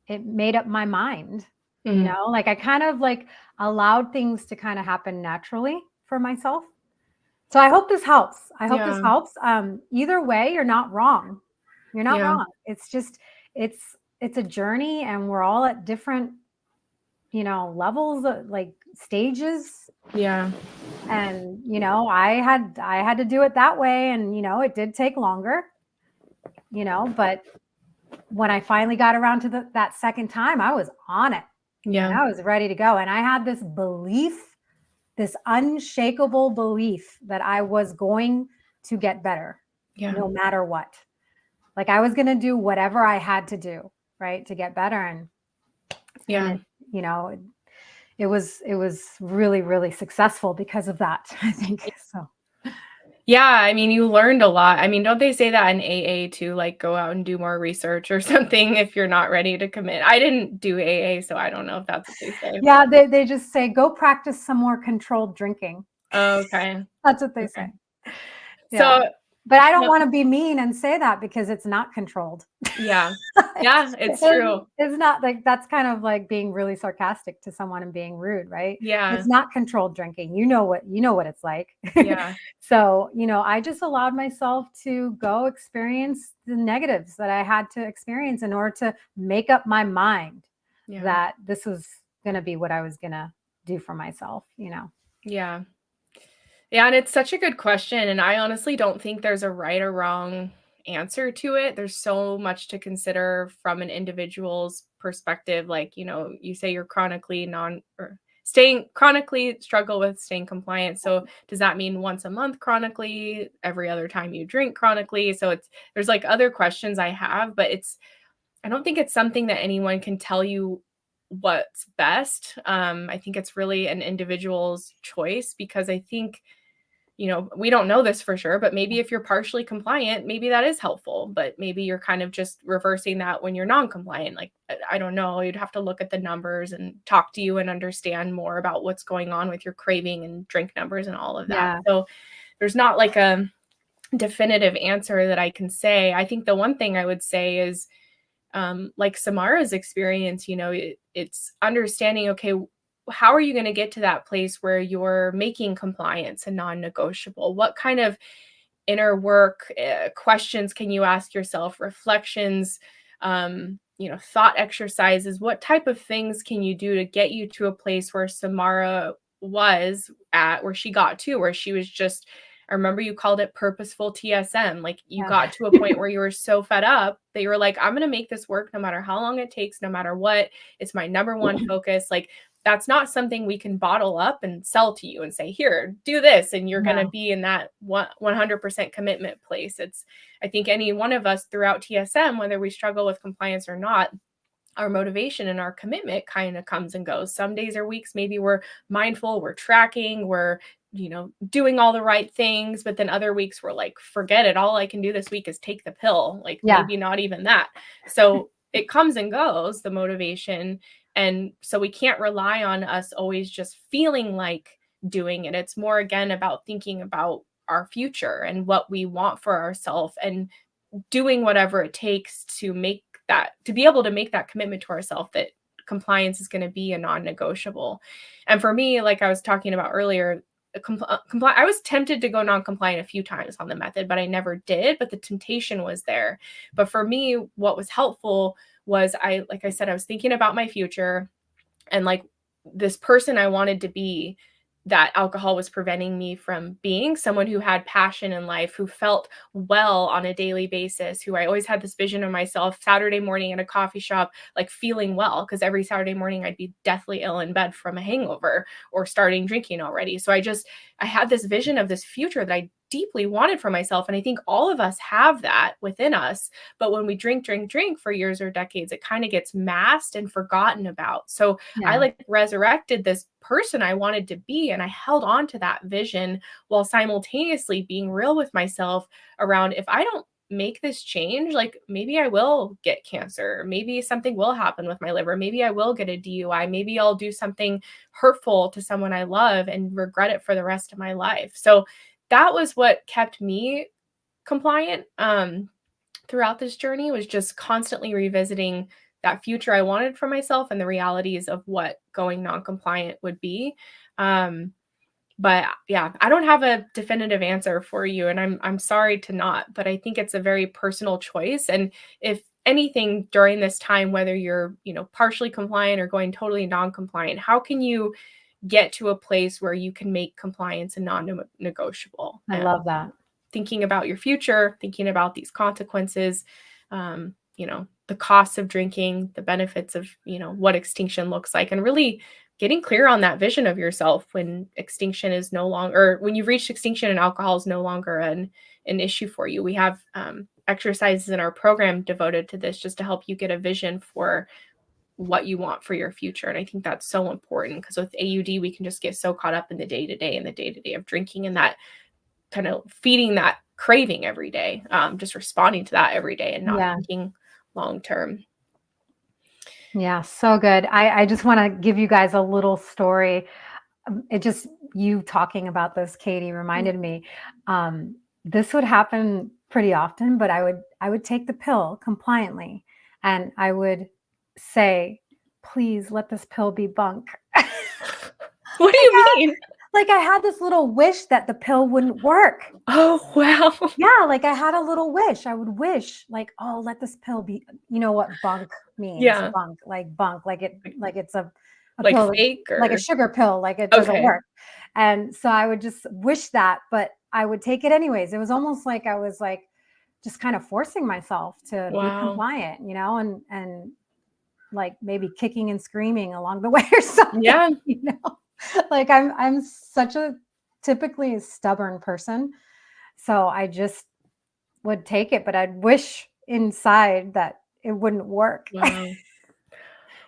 it made up my mind, like I kind of like allowed things to kind of happen naturally for myself. So I hope this helps. Yeah. Either way, you're not wrong. You're not Yeah. wrong. It's just it's a journey and we're all at different, levels, like stages. Yeah. And I had to do it that way and it did take longer, but when I finally got around to that second time, I was on it. And Yeah. I was ready to go. And I had this belief, this unshakable belief that I was going to get better Yeah. no matter what. Like I was going to do whatever I had to do, right, to get better. And Yeah. it was really, really successful because of that, I think. So Yeah, I mean, you learned a lot. I mean, don't they say that in AA too, like go out and do more research or something if you're not ready to commit? I didn't do AA, so I don't know if that's what they say. yeah, they just say go practice some more controlled drinking. Okay. That's what they say. Okay. Yeah. So, But I don't no, want to be mean and say that because it's not controlled. yeah. Yeah, it's true. It's not like that's kind of like being really sarcastic to someone and being rude, right? Yeah. It's not controlled drinking. You know what it's like. Yeah. So, I just allowed myself to go experience the negatives that I had to experience in order to make up my mind Yeah. that this was going to be what I was going to do for myself. Yeah. Yeah, and it's such a good question, and I honestly don't think there's a right or wrong answer to it. There's so much to consider from an individual's perspective. Like, you say you're chronically struggle with staying compliant. So does that mean once a month chronically, every other time you drink chronically? So there's like other questions I have, but I don't think it's something that anyone can tell you what's best. I think it's really an individual's choice because I think we don't know this for sure, but maybe if you're partially compliant, maybe that is helpful, but maybe you're kind of just reversing that when you're non-compliant. Like, I don't know, you'd have to look at the numbers and talk to you and understand more about what's going on with your craving and drink numbers and all of that. Yeah. So there's not like a definitive answer that I can say. I think the one thing I would say is, like Samara's experience, it's understanding, okay, how are you going to get to that place where you're making compliance a non-negotiable? What kind of inner work, questions can you ask yourself, reflections, thought exercises? What type of things can you do to get you to a place where Samara was at, where she got to, where she was just, I remember you called it purposeful TSM. Like you Yeah. got to a point where you were so fed up that you were like, I'm going to make this work no matter how long it takes, no matter what. It's my number one focus. Like that's not something we can bottle up and sell to you and say, here, do this. And you're going to be in that 100% commitment place. I think any one of us throughout TSM, whether we struggle with compliance or not, our motivation and our commitment kind of comes and goes. Some days or weeks, maybe we're mindful, we're tracking, we're, doing all the right things. But then other weeks we're like, forget it. All I can do this week is take the pill. Like maybe not even that. So it comes and goes, the motivation. And so we can't rely on us always just feeling like doing it. It's more, again, about thinking about our future and what we want for ourselves and doing whatever it takes to be able to make that commitment to ourselves that compliance is going to be a non-negotiable. And for me, like I was talking about earlier, I was tempted to go non-compliant a few times on the method, but I never did. But the temptation was there. But for me, what was helpful was like I said, I was thinking about my future and like this person I wanted to be, that alcohol was preventing me from being someone who had passion in life, who felt well on a daily basis, who I always had this vision of myself Saturday morning at a coffee shop, like feeling well, because every Saturday morning I'd be deathly ill in bed from a hangover or starting drinking already. So I had this vision of this future that I deeply wanted for myself. And I think all of us have that within us. But when we drink for years or decades, it kind of gets masked and forgotten about. So I Yeah. like resurrected this person I wanted to be, and I held on to that vision while simultaneously being real with myself around, if I don't make this change, like maybe I will get cancer, maybe something will happen with my liver, maybe I will get a DUI, maybe I'll do something hurtful to someone I love and regret it for the rest of my life. So that was what kept me compliant throughout this journey, was just constantly revisiting that future I wanted for myself and the realities of what going non-compliant would be. But yeah, I don't have a definitive answer for you, and I'm sorry to not, but I think it's a very personal choice. And if anything during this time, whether you're, partially compliant or going totally non-compliant, how can you get to a place where you can make compliance a non-negotiable? I love that. Thinking about your future, thinking about these consequences, the costs of drinking, the benefits of, what extinction looks like, and really getting clear on that vision of yourself when extinction is no longer, or when you've reached extinction and alcohol is no longer an issue for you. We have exercises in our program devoted to this, just to help you get a vision for what you want for your future. And I think that's so important, because with AUD, we can just get so caught up in the day to day and the day to day of drinking, and that kind of feeding that craving every day, just responding to that every day and not Yeah. thinking long term. Yeah, so good. I just want to give you guys a little story. You talking about this, Katie, reminded me. This would happen pretty often, but I would take the pill compliantly, and I would say, "Please let this pill be bunk." What do you mean? Like I had this little wish that the pill wouldn't work. Oh, wow. Yeah, like I had a little wish. I would wish, like, oh, let this pill be. You know what bunk means? Yeah. Bunk, like it's a Like pill, fake, like a or sugar pill, like it doesn't okay. work. And so I would just wish that, but I would take it anyways. It was almost like I was like just kind of forcing myself to be Wow. compliant, and like maybe kicking and screaming along the way or something, Yeah. Like I'm such a typically stubborn person. So I just would take it, but I'd wish inside that it wouldn't work. Wow.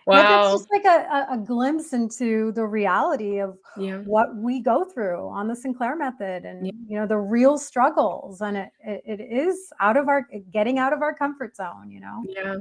Yeah, that's Wow. just like a glimpse into the reality of Yeah. what we go through on the Sinclair Method, Yeah. and the real struggles. And it is getting out of our comfort zone. Yeah.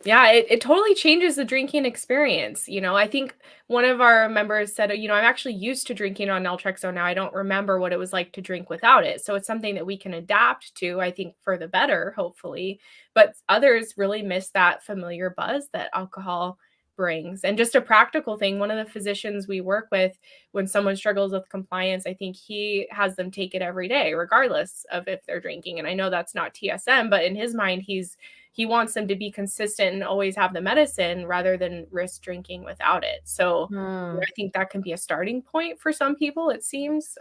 Yeah, it totally changes the drinking experience. I think one of our members said, I'm actually used to drinking on naltrexone now. I don't remember what it was like to drink without it. So it's something that we can adapt to, I think, for the better, hopefully. But others really miss that familiar buzz that alcohol brings. And just a practical thing, one of the physicians we work with, when someone struggles with compliance, I think he has them take it every day, regardless of if they're drinking. And I know that's not TSM, but in his mind, he wants them to be consistent and always have the medicine rather than risk drinking without it. So I think that can be a starting point for some people, it seems.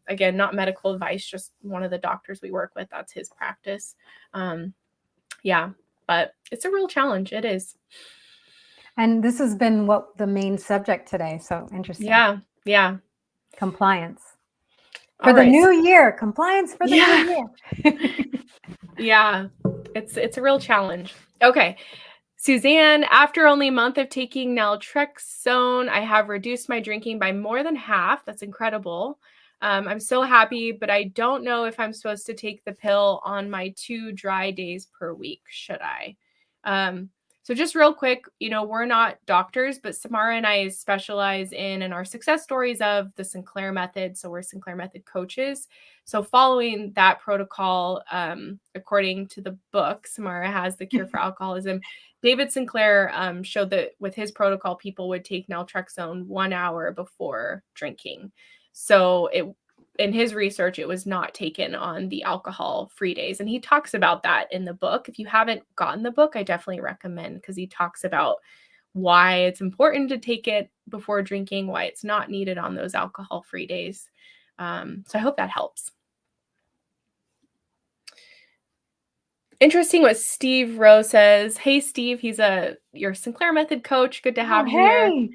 Again, not medical advice, just one of the doctors we work with, that's his practice. Yeah, but it's a real challenge. It is. And this has been what the main subject today. So interesting. Yeah. Yeah. Compliance for All the right. new year. Compliance for the Yeah. new year. Yeah. It's a real challenge. Okay. Suzanne, after only a month of taking naltrexone, I have reduced my drinking by more than half. That's incredible. I'm so happy, but I don't know if I'm supposed to take the pill on my 2 dry days per week. Should I? So just real quick, we're not doctors, but Samara and I specialize in and our success stories of the Sinclair Method. So we're Sinclair Method coaches. So following that protocol, according to the book, Samara Has the Cure for Alcoholism, David Sinclair showed that with his protocol, people would take naltrexone 1 hour before drinking. So in his research, it was not taken on the alcohol-free days. And he talks about that in the book. If you haven't gotten the book, I definitely recommend, because he talks about why it's important to take it before drinking, why it's not needed on those alcohol-free days. So I hope that helps. Interesting what Steve Rowe says. Hey, Steve, he's your Sinclair Method coach. Good to have you here.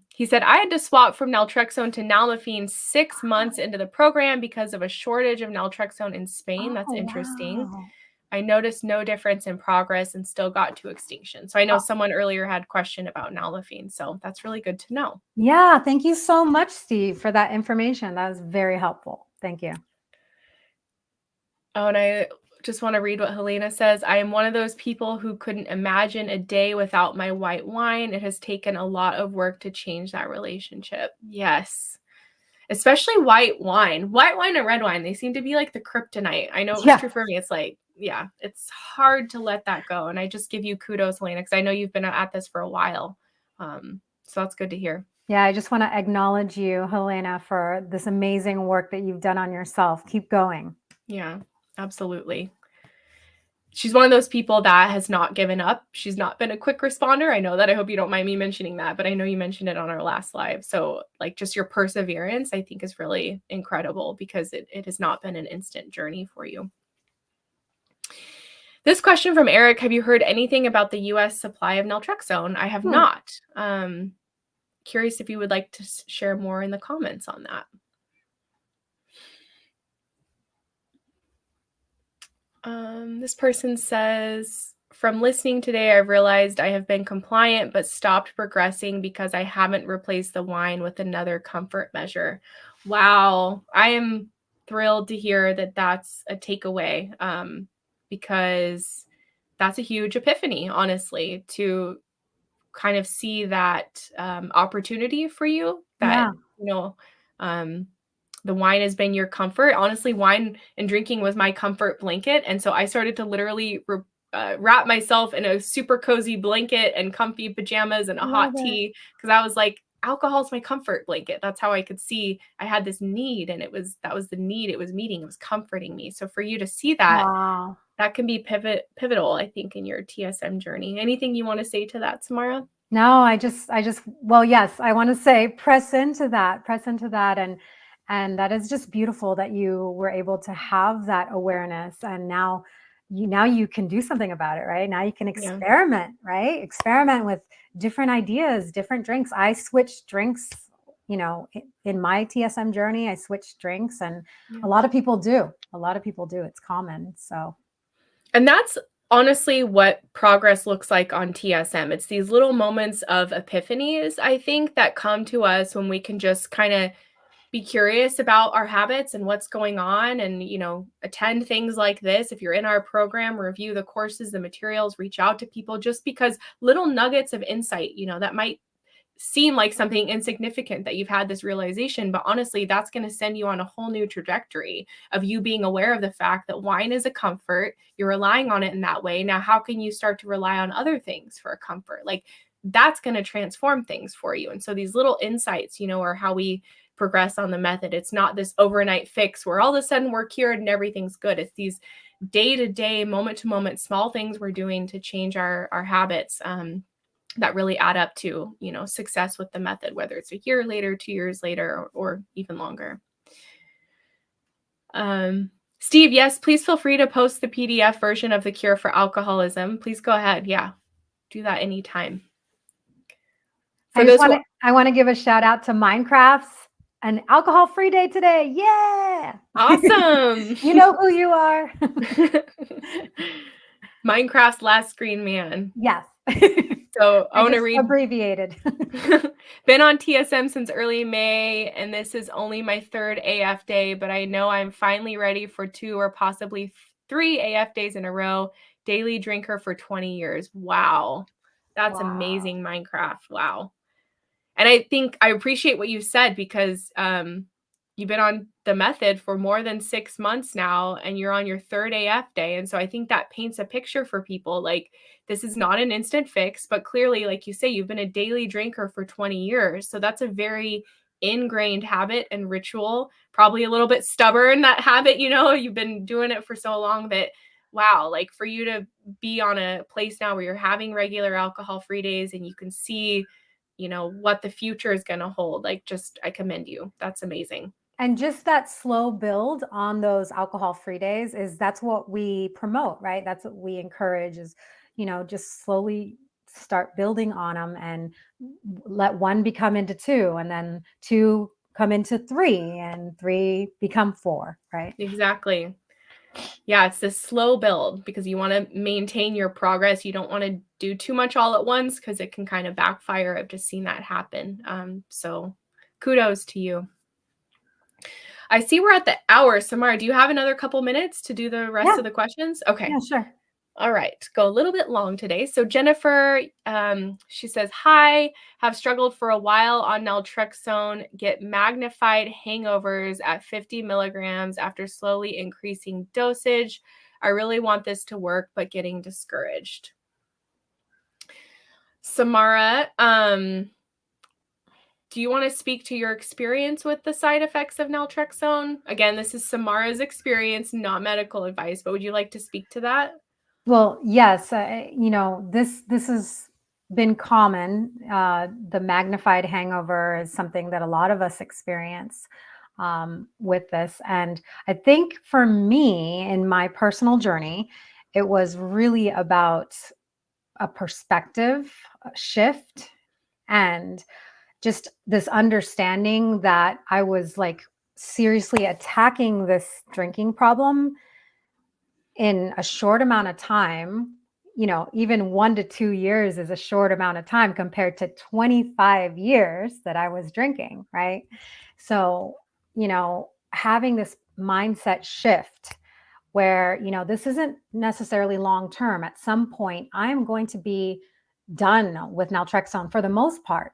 He said, I had to swap from naltrexone to nalmefene 6 months into the program because of a shortage of naltrexone in Spain. That's Oh, interesting. wow. I noticed no difference in progress and still got to extinction. So I know someone earlier had a question about nalmefene. So that's really good to know. Yeah, thank you so much, Steve, for that information. That was very helpful. Thank you. Oh, and I just want to read what Helena says. I am one of those people who couldn't imagine a day without my white wine. It has taken a lot of work to change that relationship. Yes. Especially white wine. White wine and red wine, they seem to be like the kryptonite. I know it was true for me. It's like, yeah, it's hard to let that go. And I just give you kudos, Helena, because I know you've been at this for a while. So that's good to hear. Yeah, I just want to acknowledge you, Helena, for this amazing work that you've done on yourself. Keep going. Yeah, absolutely. She's one of those people that has not given up. She's not been a quick responder. I know that. I hope you don't mind me mentioning that, but I know you mentioned it on our last live. So like just your perseverance, I think is really incredible because it has not been an instant journey for you. This question from Eric, have you heard anything about the US supply of naltrexone? I have not. Curious if you would like to share more in the comments on that. This person says, from listening today, I've realized I have been compliant but stopped progressing because I haven't replaced the wine with another comfort measure. Wow. I am thrilled to hear that that's a takeaway, because that's a huge epiphany, honestly, to kind of see that opportunity for you that, the wine has been your comfort. Honestly, wine and drinking was my comfort blanket. And so I started to literally wrap myself in a super cozy blanket and comfy pajamas and a hot tea because I was like, alcohol's my comfort blanket. That's how I could see I had this need, and that was the need it was meeting. It was comforting me. So for you to see that, that can be pivotal, I think, in your TSM journey. Anything you want to say to that, Samara? No, well, yes, I want to say press into that. And that is just beautiful that you were able to have that awareness. And now you can do something about it, right? Now you can experiment, right? Experiment with different ideas, different drinks. I switched drinks, in my TSM journey, I switched drinks, and a lot of people do. It's common. So. And that's honestly what progress looks like on TSM. It's these little moments of epiphanies, I think, that come to us when we can just kind of be curious about our habits and what's going on and, attend things like this. If you're in our program, review the courses, the materials, reach out to people, just because little nuggets of insight, that might seem like something insignificant that you've had this realization, but honestly, that's going to send you on a whole new trajectory of you being aware of the fact that wine is a comfort. You're relying on it in that way. Now, how can you start to rely on other things for a comfort? Like that's going to transform things for you. And so these little insights, are how we progress on the method. It's not this overnight fix where all of a sudden we're cured and everything's good. It's these day-to-day, moment-to-moment small things we're doing to change our habits, that really add up to, success with the method, whether it's a year later, 2 years later, or even longer. Steve, yes, please feel free to post the PDF version of The Cure for Alcoholism. Please go ahead. Yeah, do that anytime. I want to give a shout out to Minecrafts, an alcohol-free day today. Yeah. Awesome. You know who you are. Minecraft's Last Screen Man. Yes. So I want to read abbreviated. Been on TSM since early May, and this is only my 3rd AF day, but I know I'm finally ready for 2 or possibly 3 AF days in a row. Daily drinker for 20 years. Wow. That's amazing, Minecraft. Wow. And I think I appreciate what you said because you've been on the method for more than 6 months now, and you're on your 3rd AF day. And so I think that paints a picture for people. Like, this is not an instant fix, but clearly, like you say, you've been a daily drinker for 20 years. So that's a very ingrained habit and ritual, probably a little bit stubborn, that habit, you've been doing it for so long that, wow, like for you to be on a place now where you're having regular alcohol-free days and you can see, what the future is going to hold. Like, I commend you. That's amazing. And just that slow build on those alcohol-free days that's what we promote, right? That's what we encourage is, just slowly start building on them and let one become into two, and then two come into three, and three become four, right? Exactly. Yeah, it's this slow build because you want to maintain your progress. You don't want to do too much all at once because it can kind of backfire. I've just seen that happen. So kudos to you. I see we're at the hour. Samara, do you have another couple minutes to do the rest of the questions? Okay. Yeah, sure. All right, go a little bit long today. So Jennifer, she says, hi, have struggled for a while on naltrexone, get magnified hangovers at 50 milligrams after slowly increasing dosage. I really want this to work, but getting discouraged. Samara, do you want to speak to your experience with the side effects of naltrexone? Again, this is Samara's experience, not medical advice, but would you like to speak to that? Well, yes, this has been common. The magnified hangover is something that a lot of us experience with this. And I think for me, in my personal journey, it was really about a perspective shift and just this understanding that I was like seriously attacking this drinking problem in a short amount of time. Even 1 to 2 years is a short amount of time compared to 25 years that I was drinking, right? So, having this mindset shift where, this isn't necessarily long term. At some point, I'm going to be done with naltrexone for the most part.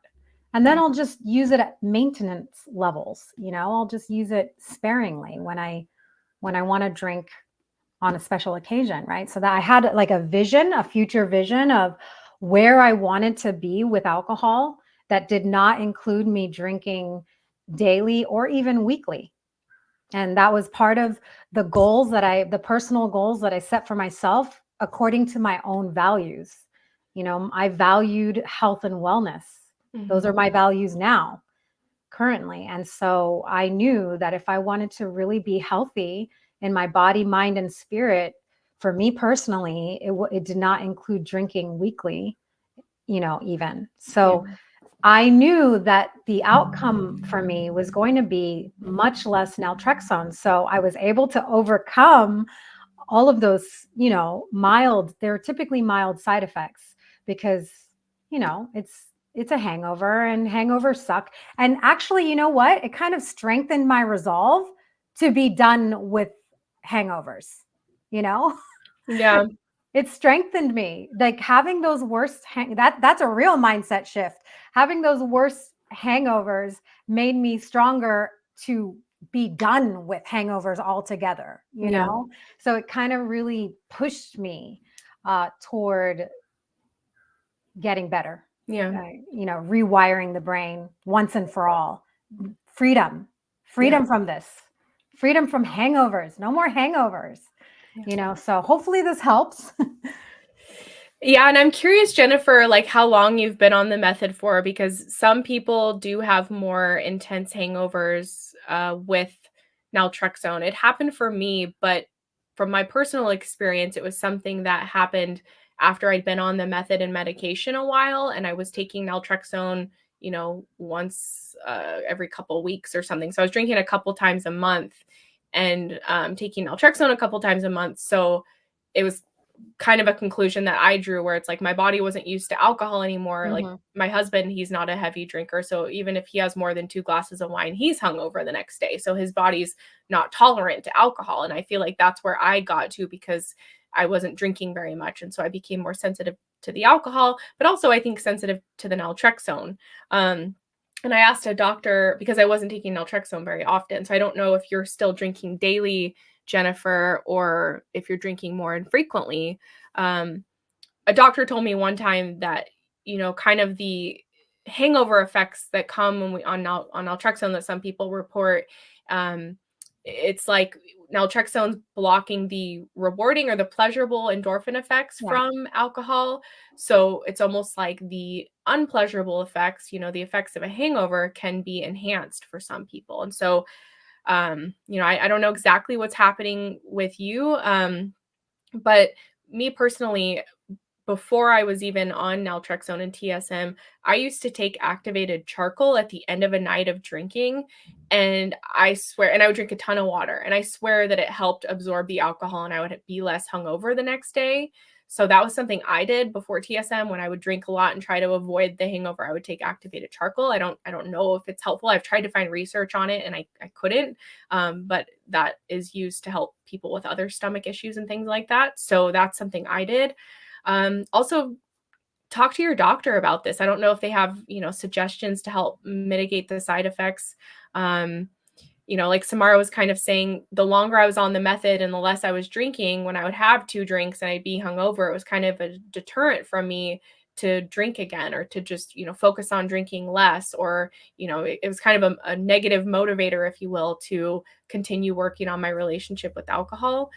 And then I'll just use it at maintenance levels. I'll just use it sparingly when I want to drink on a special occasion, right? So that I had like a future vision of where I wanted to be with alcohol that did not include me drinking daily or even weekly. And that was part of the personal goals that I set for myself according to my own values. I valued health and wellness. Those are my values now, currently. And so I knew that if I wanted to really be healthy in my body, mind, and spirit, for me personally, it did not include drinking weekly, even. So I knew that the outcome for me was going to be much less naltrexone. So I was able to overcome all of those, they're typically mild side effects because, it's a hangover and hangovers suck. And actually, you know what? It kind of strengthened my resolve to be done with hangovers, Yeah. It strengthened me. Like having those that's a real mindset shift. Having those worst hangovers made me stronger to be done with hangovers altogether, So it kind of really pushed me toward getting better. Yeah. Rewiring the brain once and for all. Freedom from this. Freedom from hangovers. No more hangovers. So hopefully this helps. Yeah, and I'm curious, Jennifer, like how long you've been on the method for, because some people do have more intense hangovers with naltrexone. It happened for me, but from my personal experience, it was something that happened after I'd been on the method and medication a while, and I was taking naltrexone, once every couple weeks or something. So I was drinking a couple times a month and taking naltrexone a couple times a month. So it was kind of a conclusion that I drew where it's like my body wasn't used to alcohol anymore. Like my husband, he's not a heavy drinker. So even if he has more than 2 glasses of wine, he's hungover the next day. So his body's not tolerant to alcohol. And I feel like that's where I got to because I wasn't drinking very much. And so I became more sensitive to the alcohol, but also I think sensitive to the naltrexone. And I asked a doctor because I wasn't taking naltrexone very often. So I don't know if you're still drinking daily, Jennifer, or if you're drinking more infrequently. A doctor told me one time that, kind of the hangover effects that come when we on naltrexone that some people report, it's like naltrexone's blocking the rewarding or the pleasurable endorphin effects from alcohol. So it's almost like the unpleasurable effects, the effects of a hangover can be enhanced for some people. And so I don't know exactly what's happening with you. But me personally, before I was even on naltrexone and TSM, I used to take activated charcoal at the end of a night of drinking. And I swear, and I would drink a ton of water, and I swear that it helped absorb the alcohol and I would be less hungover the next day. So that was something I did before TSM. When I would drink a lot and try to avoid the hangover, I would take activated charcoal. I don't know if it's helpful. I've tried to find research on it and I couldn't. But that is used to help people with other stomach issues and things like that. So that's something I did. Also, talk to your doctor about this. I don't know if they have, suggestions to help mitigate the side effects. Like Samara was kind of saying, the longer I was on the method and the less I was drinking, when I would have 2 drinks and I'd be hungover, it was kind of a deterrent from me to drink again, or to just, focus on drinking less, or, it was kind of a negative motivator, if you will, to continue working on my relationship with alcohol.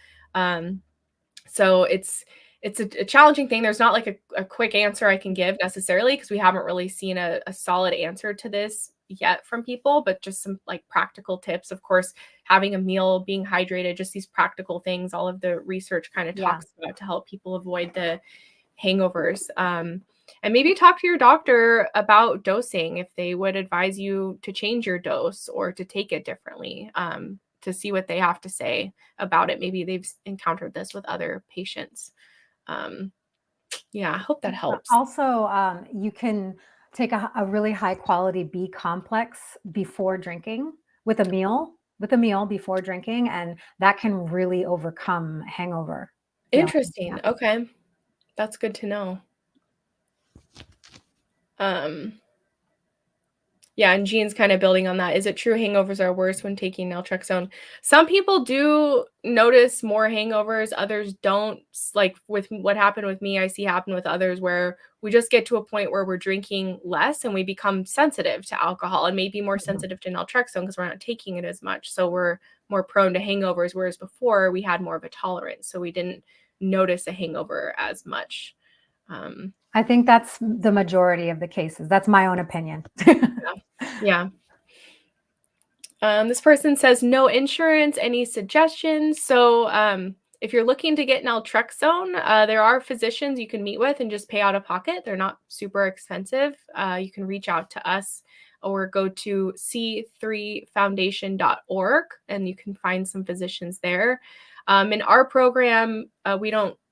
So it's a challenging thing. There's not like a quick answer I can give necessarily, because we haven't really seen a solid answer to this yet from people, but just some like practical tips. Of course, having a meal, being hydrated, just these practical things, all of the research kind of talks about to help people avoid the hangovers. And maybe talk to your doctor about dosing, if they would advise you to change your dose or to take it differently, to see what they have to say about it. Maybe they've encountered this with other patients. I hope that helps. Also, you can take a really high quality B complex before drinking with a meal before drinking, and that can really overcome hangover feeling. Interesting. Yeah. Okay. That's good to know. And Jean's kind of building on that. Is it true hangovers are worse when taking naltrexone? Some people do notice more hangovers, others don't. Like with what happened with me, I see happen with others, where we just get to a point where we're drinking less and we become sensitive to alcohol, and maybe more sensitive to naltrexone because we're not taking it as much. So we're more prone to hangovers, whereas before we had more of a tolerance, so we didn't notice a hangover as much. I think that's the majority of the cases. That's my own opinion. Yeah. This person says, no insurance, any suggestions? So if you're looking to get naltrexone, there are physicians you can meet with and just pay out of pocket. They're not super expensive. You can reach out to us or go to c3foundation.org and you can find some physicians there. In our program,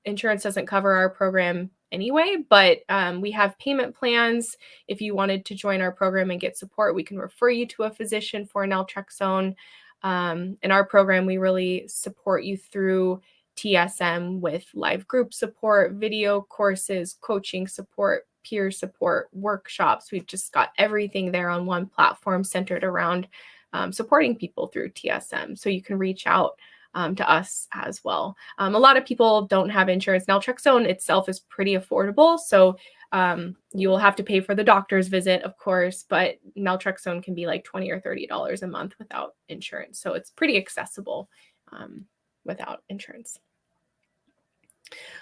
insurance doesn't cover our program anyway, but we have payment plans. If you wanted to join our program and get support, we can refer you to a physician for naltrexone. In our program, we really support you through TSM with live group support, video courses, coaching support, peer support, workshops. We've just got everything there on one platform centered around supporting people through TSM. So you can reach out to us as well. A lot of people don't have insurance. Naltrexone itself is pretty affordable. So you will have to pay for the doctor's visit, of course, but naltrexone can be like $20 or $30 a month without insurance. So it's pretty accessible without insurance.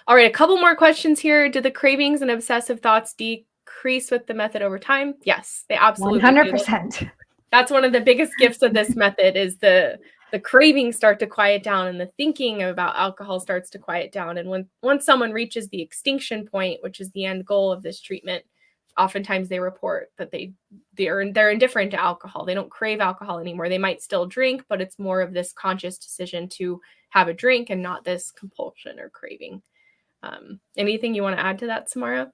All right, a couple more questions here. Did the cravings and obsessive thoughts decrease with the method over time? Yes, they absolutely 100%. do. That's one of the biggest gifts of this method, is the cravings start to quiet down and the thinking about alcohol starts to quiet down. And once someone reaches the extinction point, which is the end goal of this treatment, oftentimes they report that they're indifferent to alcohol. They don't crave alcohol anymore. They might still drink, but it's more of this conscious decision to have a drink and not this compulsion or craving. Anything you want to add to that, Samara?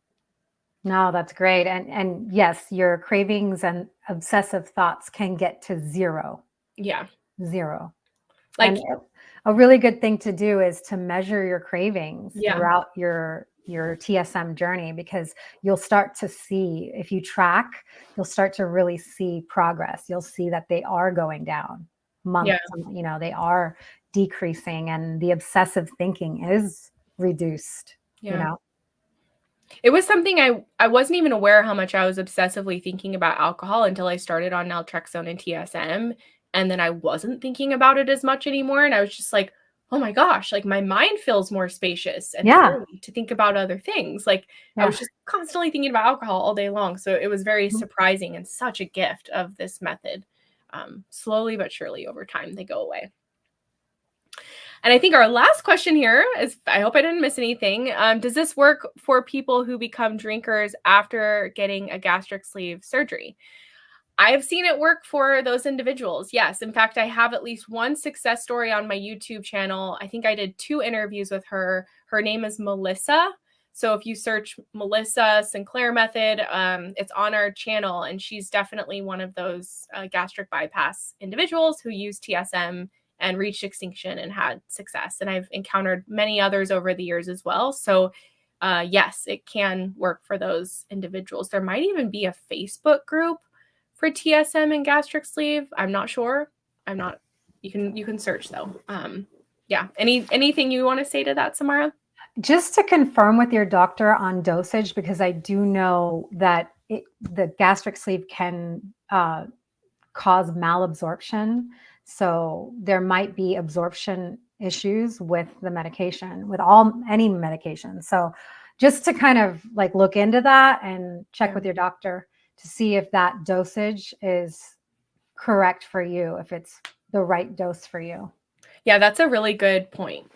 No, that's great. And yes, your cravings and obsessive thoughts can get to zero. Yeah. Zero. Like, and a really good thing to do is to measure your cravings throughout your TSM journey, because you'll start to see, if you track, you'll start to really see progress. You'll see that they are going down months, they are decreasing, and the obsessive thinking is reduced, It was something I wasn't even aware how much I was obsessively thinking about alcohol until I started on naltrexone and TSM. And then I wasn't thinking about it as much anymore. And I was just like, oh my gosh, like my mind feels more spacious and free to think about other things. Like I was just constantly thinking about alcohol all day long. So it was very surprising and such a gift of this method. Slowly but surely over time, they go away. And I think our last question here is, I hope I didn't miss anything. Does this work for people who become drinkers after getting a gastric sleeve surgery? I've seen it work for those individuals. Yes. In fact, I have at least one success story on my YouTube channel. I think I did 2 interviews with her. Her name is Melissa. So if you search Melissa Sinclair Method, it's on our channel. And she's definitely one of those gastric bypass individuals who used TSM and reached extinction and had success. And I've encountered many others over the years as well. So yes, it can work for those individuals. There might even be a Facebook group for TSM and gastric sleeve. I'm not sure. You can search though. Yeah. Anything you want to say to that, Samara? Just to confirm with your doctor on dosage, because I do know that the gastric sleeve can cause malabsorption. So there might be absorption issues with the medication, with any medication. So just to kind of like look into that and check with your doctor to see if that dosage is correct for you, if it's the right dose for you. Yeah, that's a really good point.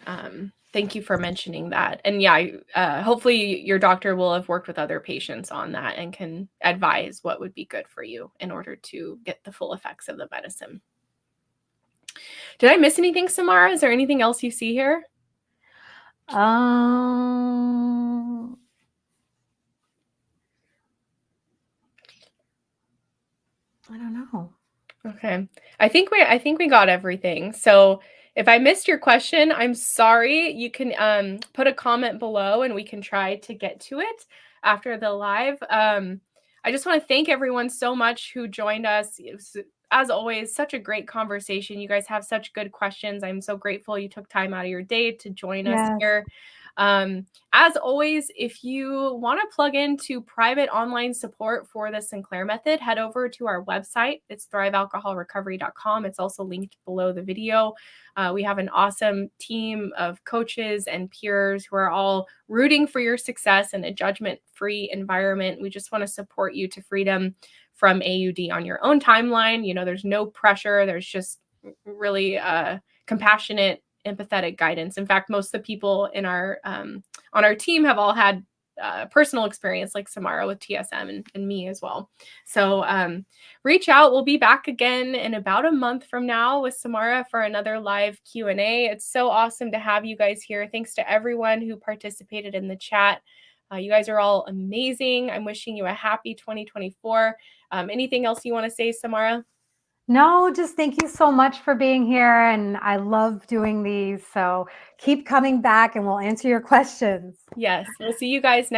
Thank you for mentioning that. And yeah, hopefully your doctor will have worked with other patients on that and can advise what would be good for you in order to get the full effects of the medicine. Did I miss anything, Samara? Is there anything else you see here? I don't know. Okay. I think we got everything. So if I missed your question, I'm sorry. You can put a comment below and we can try to get to it after the live. I just want to thank everyone so much who joined us. It was, as always, such a great conversation. You guys have such good questions. I'm so grateful you took time out of your day to join us here. As always, if you want to plug into private online support for the Sinclair Method, head over to our website. It's thrivealcoholrecovery.com. It's also linked below the video. We have an awesome team of coaches and peers who are all rooting for your success in a judgment-free environment. We just want to support you to freedom from AUD on your own timeline. You know, there's no pressure. There's just really compassionate, empathetic guidance. In fact, most of the people in our on our team have all had personal experience like Samara with TSM and me as well. So reach out. We'll be back again in about a month from now with Samara for another live Q&A. It's so awesome to have you guys here. Thanks to everyone who participated in the chat. You guys are all amazing. I'm wishing you a happy 2024. Anything else you want to say, Samara? No, just thank you so much for being here. And I love doing these. So keep coming back and we'll answer your questions. Yes. We'll see you guys next